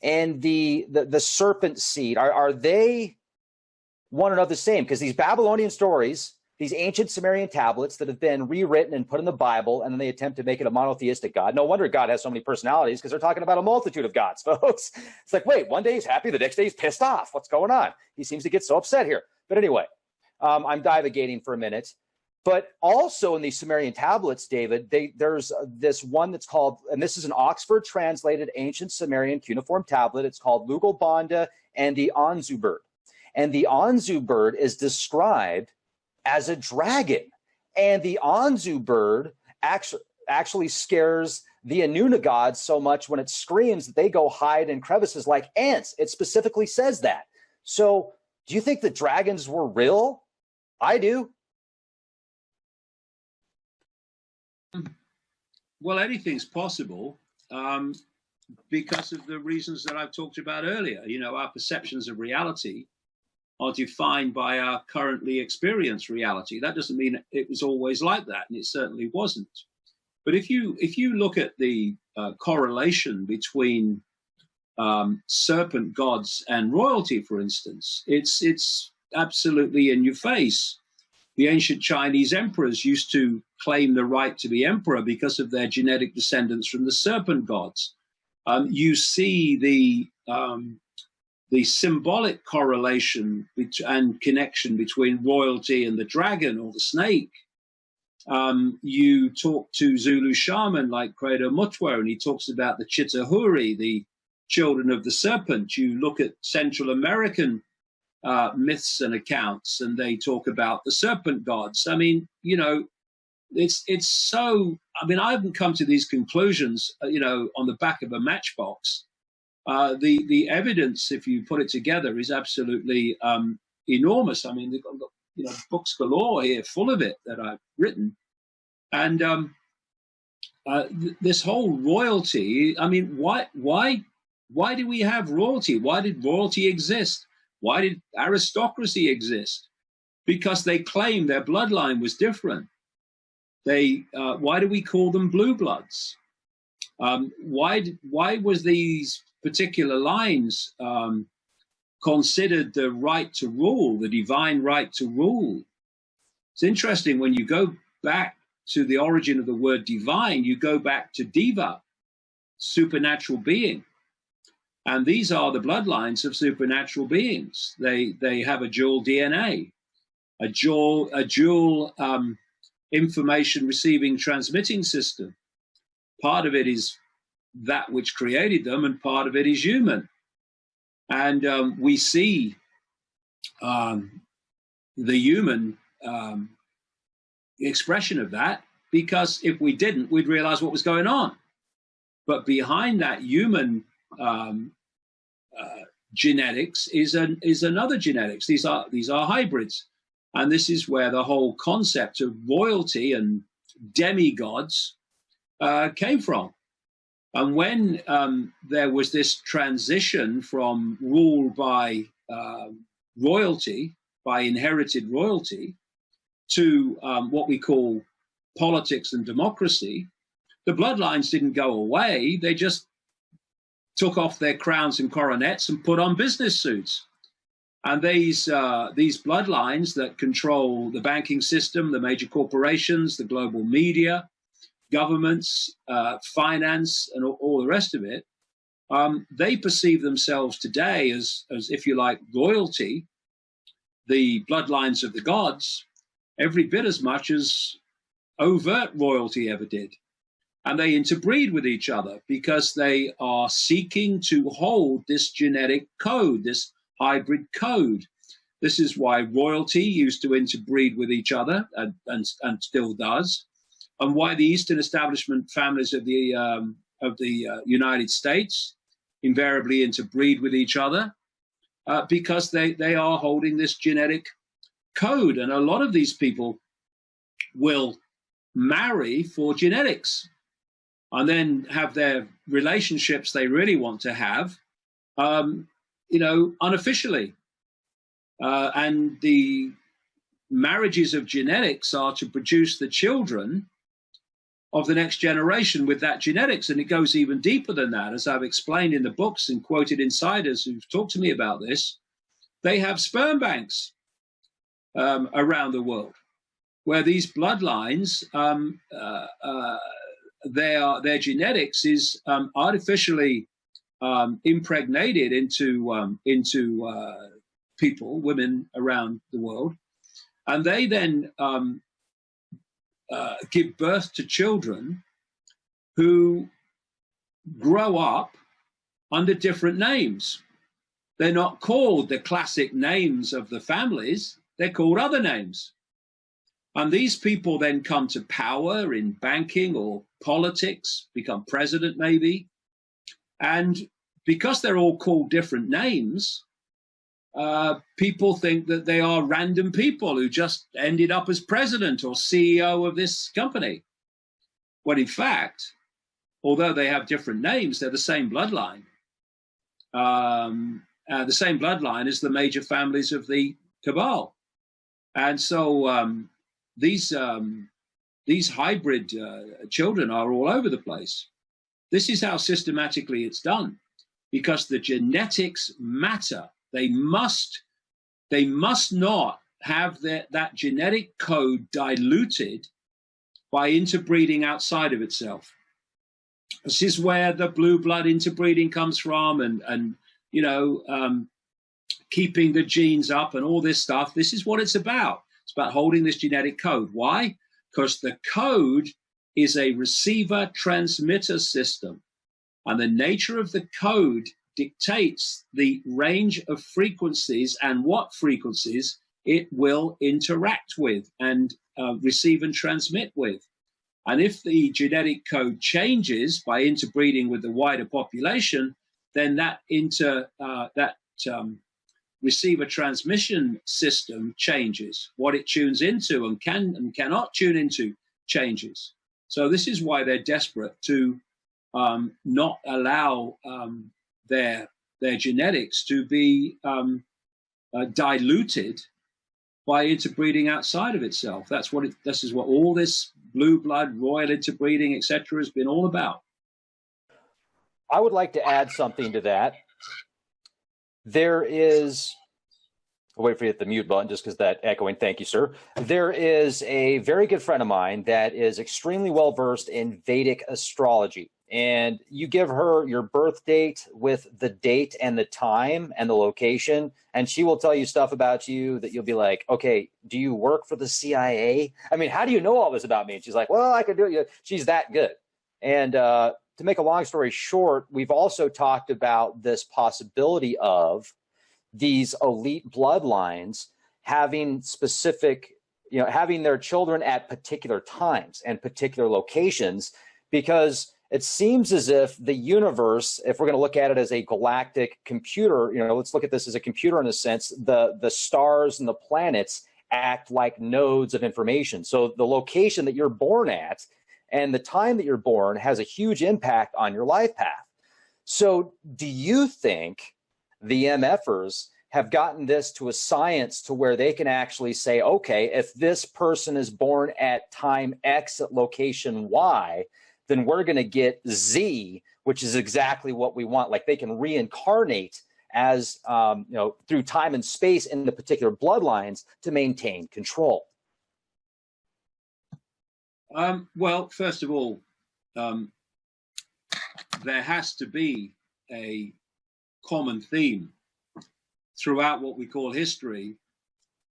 and the serpent seed, are they one another the same? Because these Babylonian stories, these ancient Sumerian tablets that have been rewritten and put in the Bible, and then they attempt to make it a monotheistic God. No wonder God has so many personalities, because they're talking about a multitude of gods, folks. It's like, wait, one day he's happy, the next day he's pissed off. What's going on? He seems to get so upset here. But anyway, I'm divagating for a minute. But also in these Sumerian tablets, David, there's this one that's called, and this is an Oxford translated ancient Sumerian cuneiform tablet. It's called Lugalbanda and the Anzu bird. And the Anzu bird is described as a dragon. And the Anzu bird actually scares the Anuna gods so much when it screams that they go hide in crevices like ants. It specifically says that. So do you think the dragons were real? I do. Well, anything's possible because of the reasons that I've talked about earlier. You know, our perceptions of reality are defined by our currently experienced reality. That doesn't mean it was always like that, and it certainly wasn't. But if you look at the correlation between serpent gods and royalty, for instance, it's absolutely in your face. The ancient Chinese emperors used to claim the right to be emperor because of their genetic descendants from the serpent gods. You see the symbolic correlation and connection between royalty and the dragon or the snake. You talk to Zulu shaman like Credo Mutwa, and he talks about the Chitahuri, the children of the serpent. You look at Central American myths and accounts, and they talk about the serpent gods. I mean, you know, it's so, I mean, I haven't come to these conclusions, you know, on the back of a matchbox. The evidence, if you put it together, is absolutely enormous. I mean, they've got, you know, books galore here full of it that I've written. And this whole royalty, I mean, why do we have royalty? Why did royalty exist? Why did aristocracy exist? Because they claimed their bloodline was different. Why do we call them blue bloods? Why was these particular lines considered the right to rule, the divine right to rule? It's interesting, when you go back to the origin of the word divine, you go back to diva, supernatural being. And these are the bloodlines of supernatural beings. They have a dual DNA, a dual information receiving transmitting system. Part of it is that which created them, and part of it is human. And we see the human expression of that, because if we didn't, we'd realize what was going on. But behind that human genetics is another genetics. These are hybrids, and this is where the whole concept of royalty and demigods came from. And when there was this transition from rule by royalty, by inherited royalty, to what we call politics and democracy, the bloodlines didn't go away. They just took off their crowns and coronets and put on business suits. And these bloodlines that control the banking system, the major corporations, the global media, governments, finance, and all the rest of it, they perceive themselves today as, if you like, royalty, the bloodlines of the gods, every bit as much as overt royalty ever did. And they interbreed with each other because they are seeking to hold this genetic code, this hybrid code. This is why royalty used to interbreed with each other and still does, and why the Eastern establishment families of the United States invariably interbreed with each other, because they are holding this genetic code. And a lot of these people will marry for genetics and then have their relationships they really want to have, unofficially. And the marriages of genetics are to produce the children of the next generation with that genetics. And it goes even deeper than that. As I've explained in the books and quoted insiders who've talked to me about this, they have sperm banks around the world where these bloodlines, their genetics is artificially impregnated into people, women around the world, and they then give birth to children who grow up under different names. They're not called the classic names of the families, they're called other names. And these people then come to power in banking or politics, become president maybe. And because they're all called different names, people think that they are random people who just ended up as president or CEO of this company. When in fact, although they have different names, they're the same bloodline. The same bloodline as the major families of the cabal. And so these hybrid children are all over the place. This is how systematically it's done, because the genetics matter. They must not have that genetic code diluted by interbreeding outside of itself. This is where the blue blood interbreeding comes from, and keeping the genes up and all this stuff. This is what it's about. It's about holding this genetic code. Why? Because the code is a receiver-transmitter system. And the nature of the code dictates the range of frequencies and what frequencies it will interact with and receive and transmit with. And if the genetic code changes by interbreeding with the wider population, then that receiver transmission system changes. What it tunes into and can and cannot tune into changes. So this is why they're desperate to not allow their genetics to be diluted by interbreeding outside of itself. This is what all this blue blood, royal interbreeding, etc., has been all about. I would like to add something to that. There is, I'll wait for you to hit the mute button just because that echoing, thank you, sir. There is a very good friend of mine that is extremely well versed in Vedic astrology. And you give her your birth date with the date and the time and the location, and she will tell you stuff about you that you'll be like, okay, do you work for the CIA? I mean, how do you know all this about me? And she's like, well, I could do it. She's that good. And to make a long story short, we've also talked about this possibility of these elite bloodlines having specific, having their children at particular times and particular locations, because it seems as if the universe, if we're going to look at it as a galactic computer, let's look at this as a computer in a sense, the stars and the planets act like nodes of information. So the location that you're born at and the time that you're born has a huge impact on your life path. So do you think the MFers have gotten this to a science to where they can actually say, okay, if this person is born at time X at location Y, then we're going to get Z, which is exactly what we want. Like they can reincarnate as, through time and space in the particular bloodlines to maintain control? Well, first of all, there has to be a common theme throughout what we call history,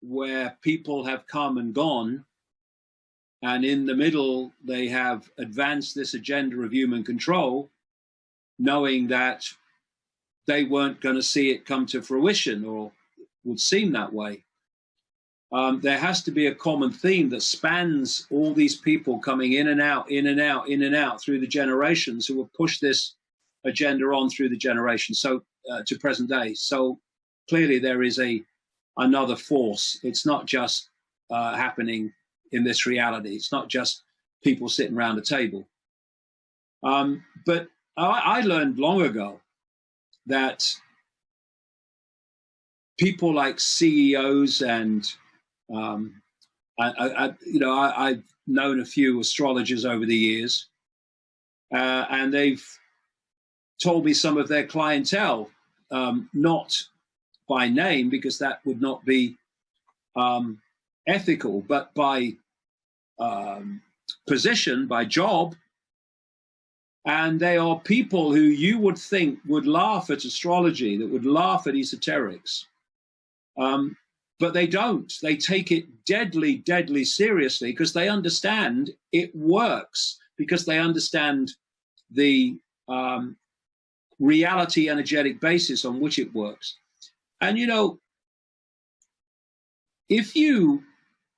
where people have come and gone, and in the middle they have advanced this agenda of human control, knowing that they weren't going to see it come to fruition, or would seem that way. There has to be a common theme that spans all these people coming in and out, in and out, in and out through the generations, who will push this agenda on through the generations, so to present day. So clearly there is a another force. It's not just happening in this reality. It's not just people sitting around a table. But I learned long ago that people like CEOs and I've known a few astrologers over the years, and they've told me some of their clientele, not by name because that would not be ethical, but by position, by job. And they are people who you would think would laugh at astrology, that would laugh at esoterics. But they don't. They take it deadly, deadly seriously because they understand it works, because they understand the reality energetic basis on which it works. And, you know, if you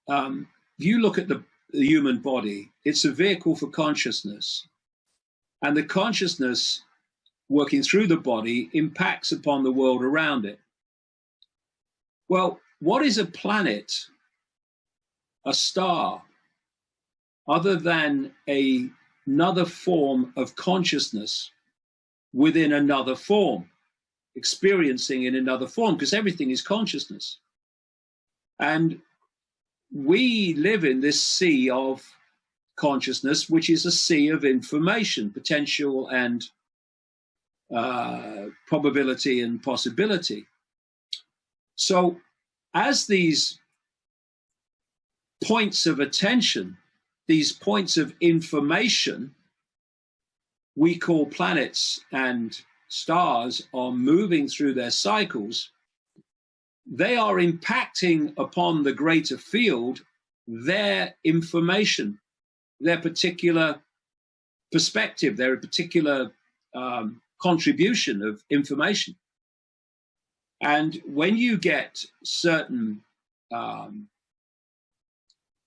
look at the human body, it's a vehicle for consciousness. And the consciousness working through the body impacts upon the world around it. Well, what is a planet, a star, other than another form of consciousness within another form, experiencing in another form, because everything is consciousness. And we live in this sea of consciousness, which is a sea of information, potential and probability and possibility. So as these points of attention, these points of information, we call planets and stars, are moving through their cycles, they are impacting upon the greater field their information, their particular perspective, their particular contribution of information. And when you get certain kind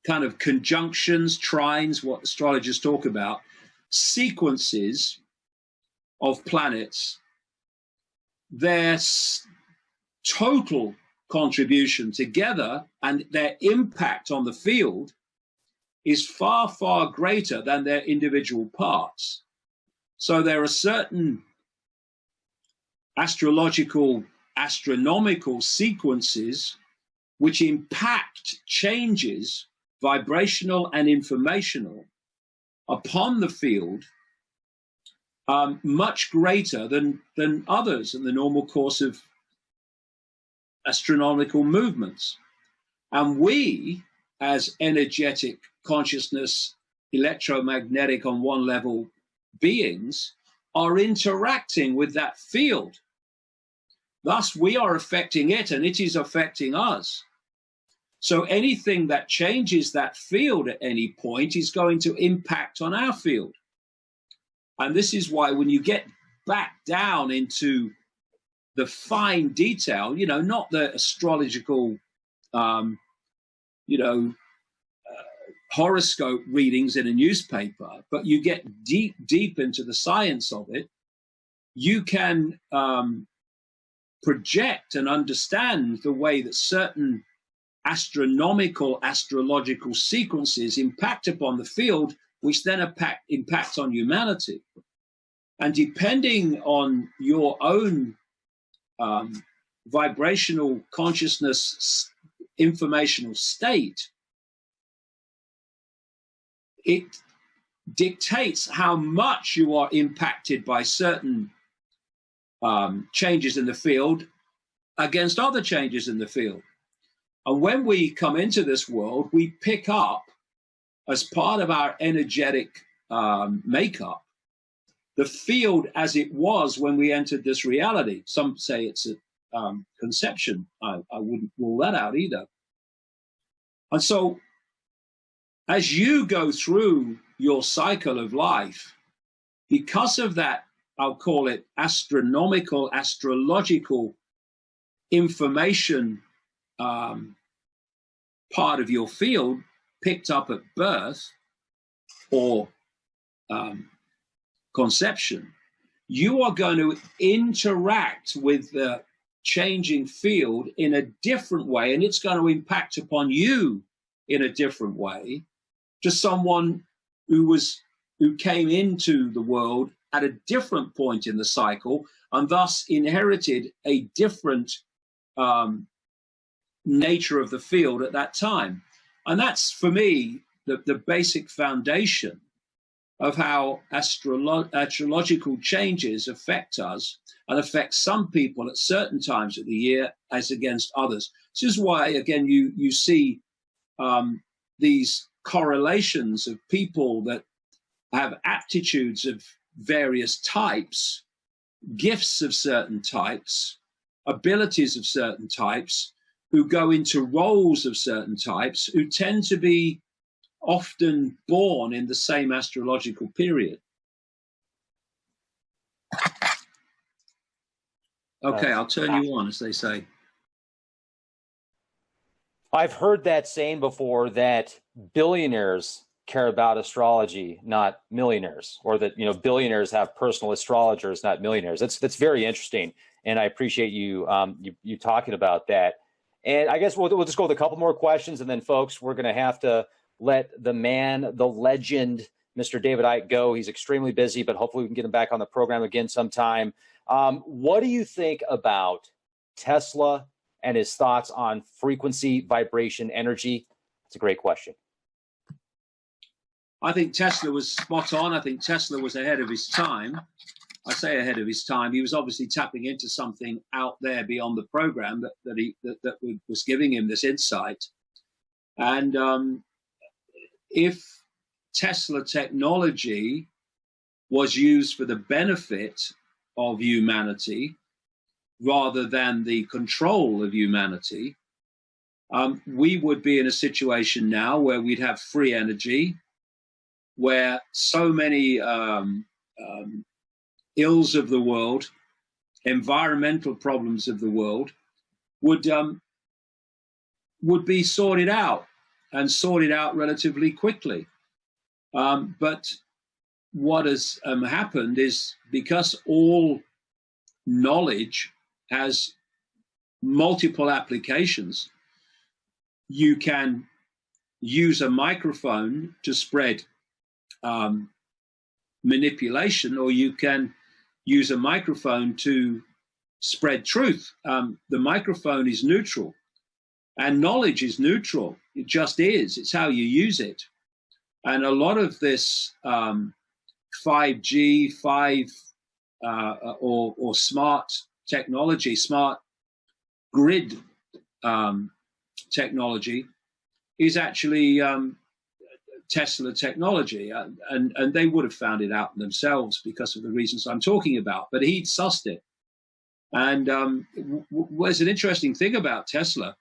of conjunctions, trines, what astrologers talk about, sequences of planets, their total contribution together and their impact on the field is far, far greater than their individual parts. So there are certain astronomical sequences which impact changes, vibrational and informational, upon the field much greater than others in the normal course of astronomical movements. And we, as energetic consciousness, electromagnetic on one level beings, are interacting with that field. Thus, we are affecting it and it is affecting us. So anything that changes that field at any point is going to impact on our field. And this is why when you get back down into the fine detail, you know, not the astrological, horoscope readings in a newspaper, but you get deep, deep into the science of it, you can project and understand the way that certain astrological sequences impact upon the field, which then impact on humanity. And depending on your own vibrational consciousness, informational state, it dictates how much you are impacted by certain changes in the field against other changes in the field. And when we come into this world, we pick up, as part of our energetic makeup, the field as it was when we entered this reality. Some say it's a conception. I wouldn't rule that out either. And so as you go through your cycle of life, because of that, I'll call it astronomical, astrological information part of your field picked up at birth or conception, you are going to interact with the changing field in a different way, and it's going to impact upon you in a different way to someone who came into the world at a different point in the cycle and thus inherited a different nature of the field at that time. And that's, for me, the basic foundation of how astrological changes affect us and affect some people at certain times of the year as against others. This is why, again, you see these correlations of people that have aptitudes of various types, gifts of certain types, abilities of certain types, who go into roles of certain types, who tend to be often born in the same astrological period. Okay, I'll turn you on, as they say. I've heard that saying before, that billionaires care about astrology, not millionaires, or that, you know, billionaires have personal astrologers, not millionaires. That's very interesting, and I appreciate you you talking about that. And I guess we'll just go with a couple more questions, and then, folks, we're going to have to let the man, the legend, Mr. David Icke go. He's extremely busy, but hopefully we can get him back on the program again sometime. What do you think about Tesla and his thoughts on frequency, vibration, energy? It's a great question. I think Tesla was spot on. I think Tesla was ahead of his time. I say ahead of his time. He was obviously tapping into something out there beyond the program that was giving him this insight. And if Tesla technology was used for the benefit of humanity rather than the control of humanity, we would be in a situation now where we'd have free energy, where so many ills of the world, environmental problems of the world would be sorted out, and sorted out relatively quickly. But what has happened is, because all knowledge has multiple applications, you can use a microphone to spread manipulation, or you can use a microphone to spread truth. The microphone is neutral, and knowledge is neutral. It just is. It's how you use it. And a lot of this 5G, or smart technology, smart grid technology, is actually Tesla technology, and they would have found it out themselves because of the reasons I'm talking about. But he'd sussed it. And there's an interesting thing about Tesla,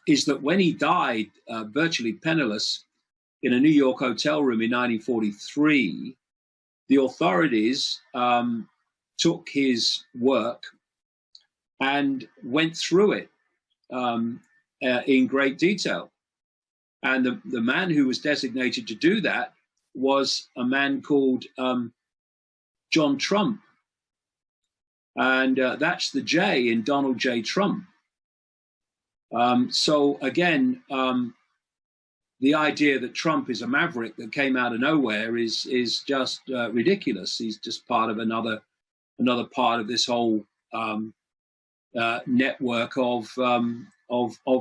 is that when he died virtually penniless in a New York hotel room in 1943, the authorities took his work and went through it in great detail. And the man who was designated to do that was a man called John Trump. And that's the J in Donald J. Trump. So again, the idea that Trump is a maverick that came out of nowhere is just ridiculous. He's just part of another part of this whole network of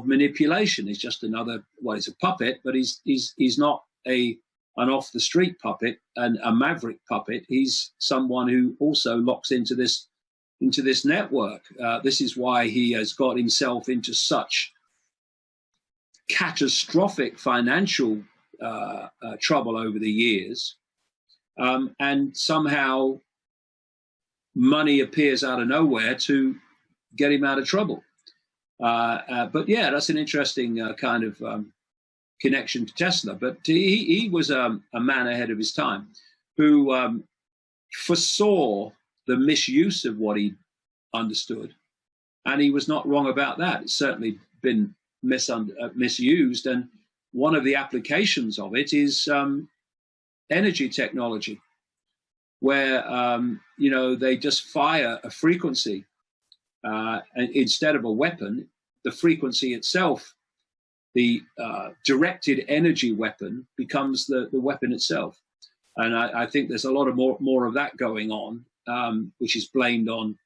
manipulation. He's just another, well, he's a puppet, but he's not an off the street puppet and a maverick puppet. He's someone who also locks into this network. This is why he has got himself into such catastrophic financial trouble over the years, and somehow money appears out of nowhere to get him out of trouble. But yeah, that's an interesting kind of connection to Tesla. But he was a man ahead of his time, who foresaw the misuse of what he understood, and he was not wrong about that. It's certainly been misused, and one of the applications of it is energy technology, where they just fire a frequency and instead of a weapon, the frequency itself, the directed energy weapon, becomes the weapon itself. And I think there's a lot of more of that going on, which is blamed on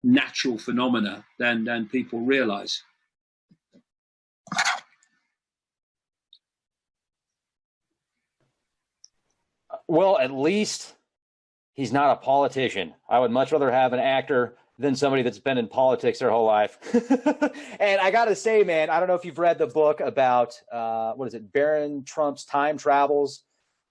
natural phenomena than people realize. Well, at least he's not a politician. I would much rather have an actor than somebody that's been in politics their whole life. And I got to say, man, I don't know if you've read the book about, what is it, Baron Trump's time travels.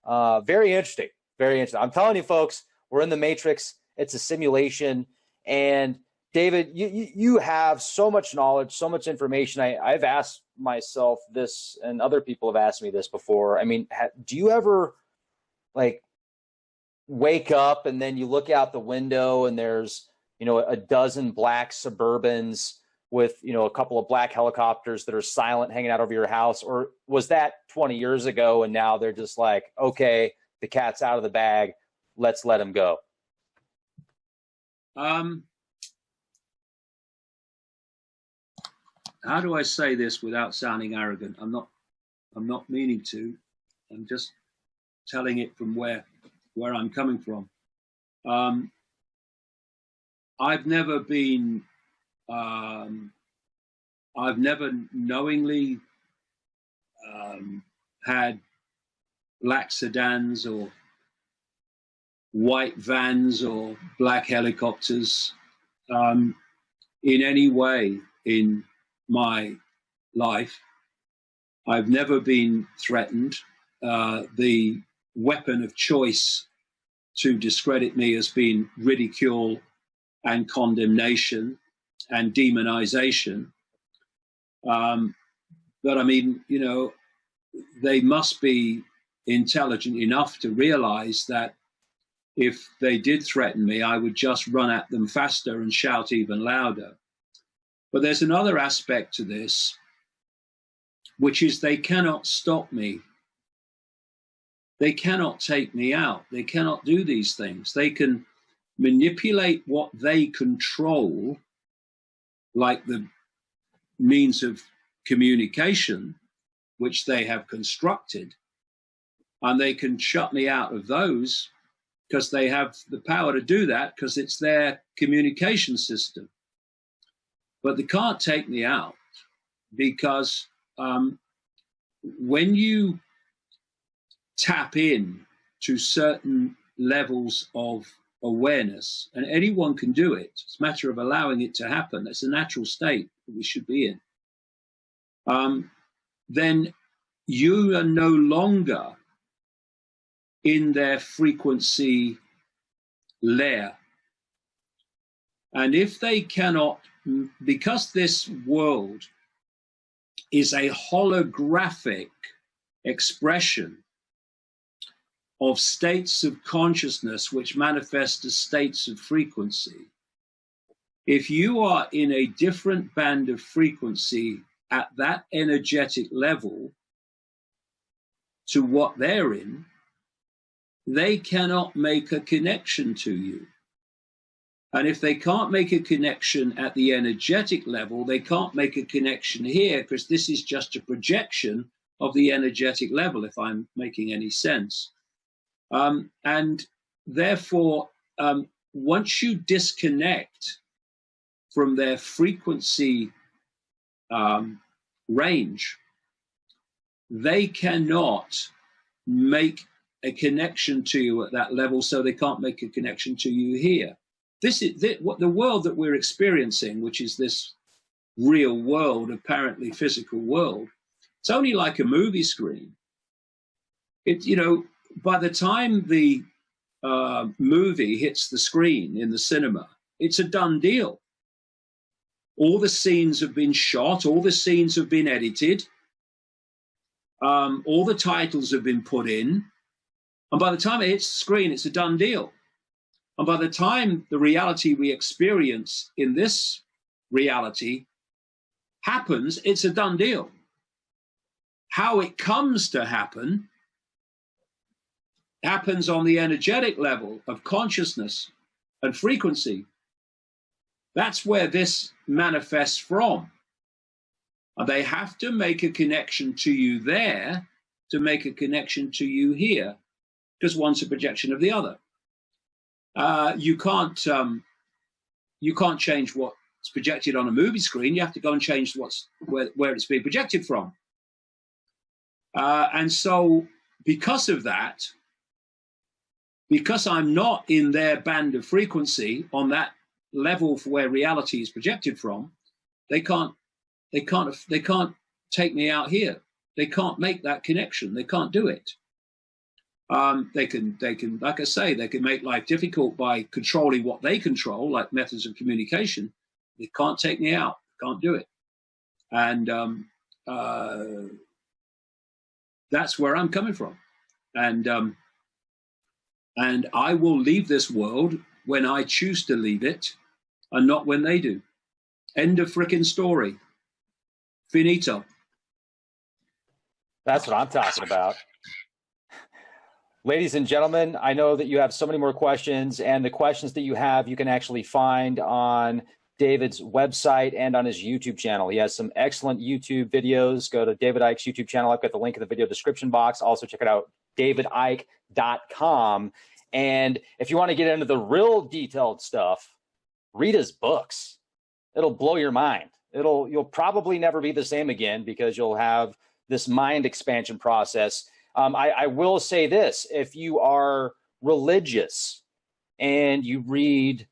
Very interesting. Very interesting. I'm telling you, folks, we're in the Matrix. It's a simulation. And David, you have so much knowledge, so much information. I've asked myself this, and other people have asked me this before. I mean, do you ever like wake up and then you look out the window and there's, you know, a dozen black Suburbans with, you know, a couple of black helicopters that are silent hanging out over your house? Or was that 20 years ago and now they're just like, okay, the cat's out of the bag, let's let him go? How do I say this without sounding arrogant? I'm not meaning to. I'm just telling it from where I'm coming from. I've never been, I've never knowingly had black sedans or white vans or black helicopters in any way in my life. I've never been threatened. The weapon of choice to discredit me has been ridicule and condemnation and demonization. But I mean, you know, they must be intelligent enough to realize that if they did threaten me, I would just run at them faster and shout even louder. But there's another aspect to this, which is they cannot stop me. They cannot take me out. They cannot do these things. They can manipulate what they control, like the means of communication, which they have constructed, and they can shut me out of those because they have the power to do that because it's their communication system. But they can't take me out because when you tap in to certain levels of awareness, and anyone can do it, it's a matter of allowing it to happen. That's a natural state that we should be in. Then you are no longer in their frequency layer. And if they cannot, because this world is a holographic expression of states of consciousness which manifest as states of frequency, if you are in a different band of frequency at that energetic level to what they're in, they cannot make a connection to you. And if they can't make a connection at the energetic level, they can't make a connection here because this is just a projection of the energetic level, if I'm making any sense. And therefore, once you disconnect from their frequency range, they cannot make a connection to you at that level, so they can't make a connection to you here. This is what the world that we're experiencing, which is this real world, apparently physical world. It's only like a movie screen. It, you know, by the time the movie hits the screen in the cinema, it's a done deal. All the scenes have been shot, all the scenes have been edited, all the titles have been put in, and by the time it hits the screen, it's a done deal. And by the time the reality we experience in this reality happens, it's a done deal. How it comes to happen happens on the energetic level of consciousness and frequency. That's where this manifests from. They have to make a connection to you there to make a connection to you here, because one's a projection of the other. You can't change what's projected on a movie screen. You have to go and change where it's being projected from. And so because of that, because I'm not in their band of frequency on that level for where reality is projected from, they can't take me out here. They can't make that connection. They can't do it. They can, like I say, they can make life difficult by controlling what they control, like methods of communication. They can't take me out. Can't do it. And that's where I'm coming from. And I will leave this world when I choose to leave it, and not when they do. End of frickin' story. Finito. That's what I'm talking about. Ladies and gentlemen, I know that you have so many more questions, and the questions that you have, you can actually find on David's website and on his YouTube channel. He has some excellent YouTube videos. Go to David Icke's YouTube channel. I've got the link in the video description box. Also check it out, davidicke.com. And if you want to get into the real detailed stuff, read his books. It'll blow your mind. You'll probably never be the same again, because you'll have this mind expansion process. I will say this: if you are religious and you read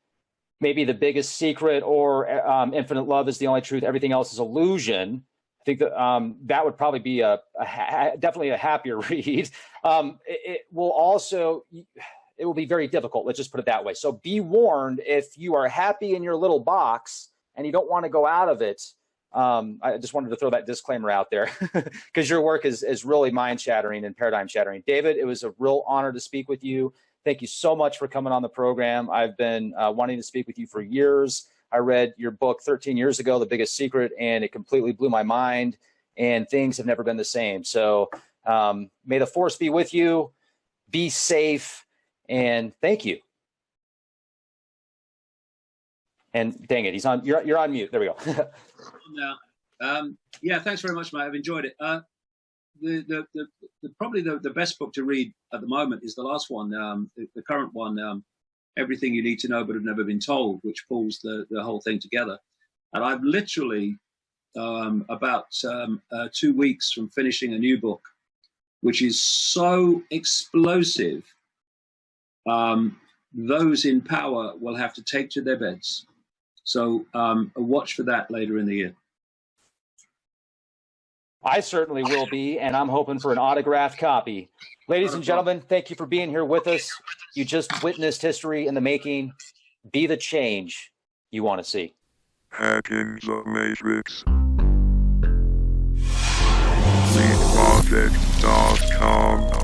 maybe The Biggest Secret or Infinite Love is the Only Truth, Everything Else is Illusion, I think that that would probably be definitely a happier read. It will be very difficult. Let's just put it that way. So be warned, if you are happy in your little box and you don't want to go out of it. I just wanted to throw that disclaimer out there, because your work is really mind-shattering and paradigm-shattering. David, it was a real honor to speak with you. Thank you so much for coming on the program. I've been wanting to speak with you for years. I read your book 13 years ago, The Biggest Secret, and it completely blew my mind, and things have never been the same. So may the force be with you. Be safe, and thank you. And dang it, you're on mute. There we go. Now, yeah, thanks very much, mate. I've enjoyed it. Probably the best book to read at the moment is the last one, the current one, Everything You Need to Know But Have Never Been Told, which pulls the whole thing together. And I've literally about 2 weeks from finishing a new book, which is so explosive. Those in power will have to take to their beds. So watch for that later in the year. I certainly will be, and I'm hoping for an autographed copy. Ladies and gentlemen, thank you for being here with us. You just witnessed history in the making. Be the change you want to see. Hacking the Matrix. Project.com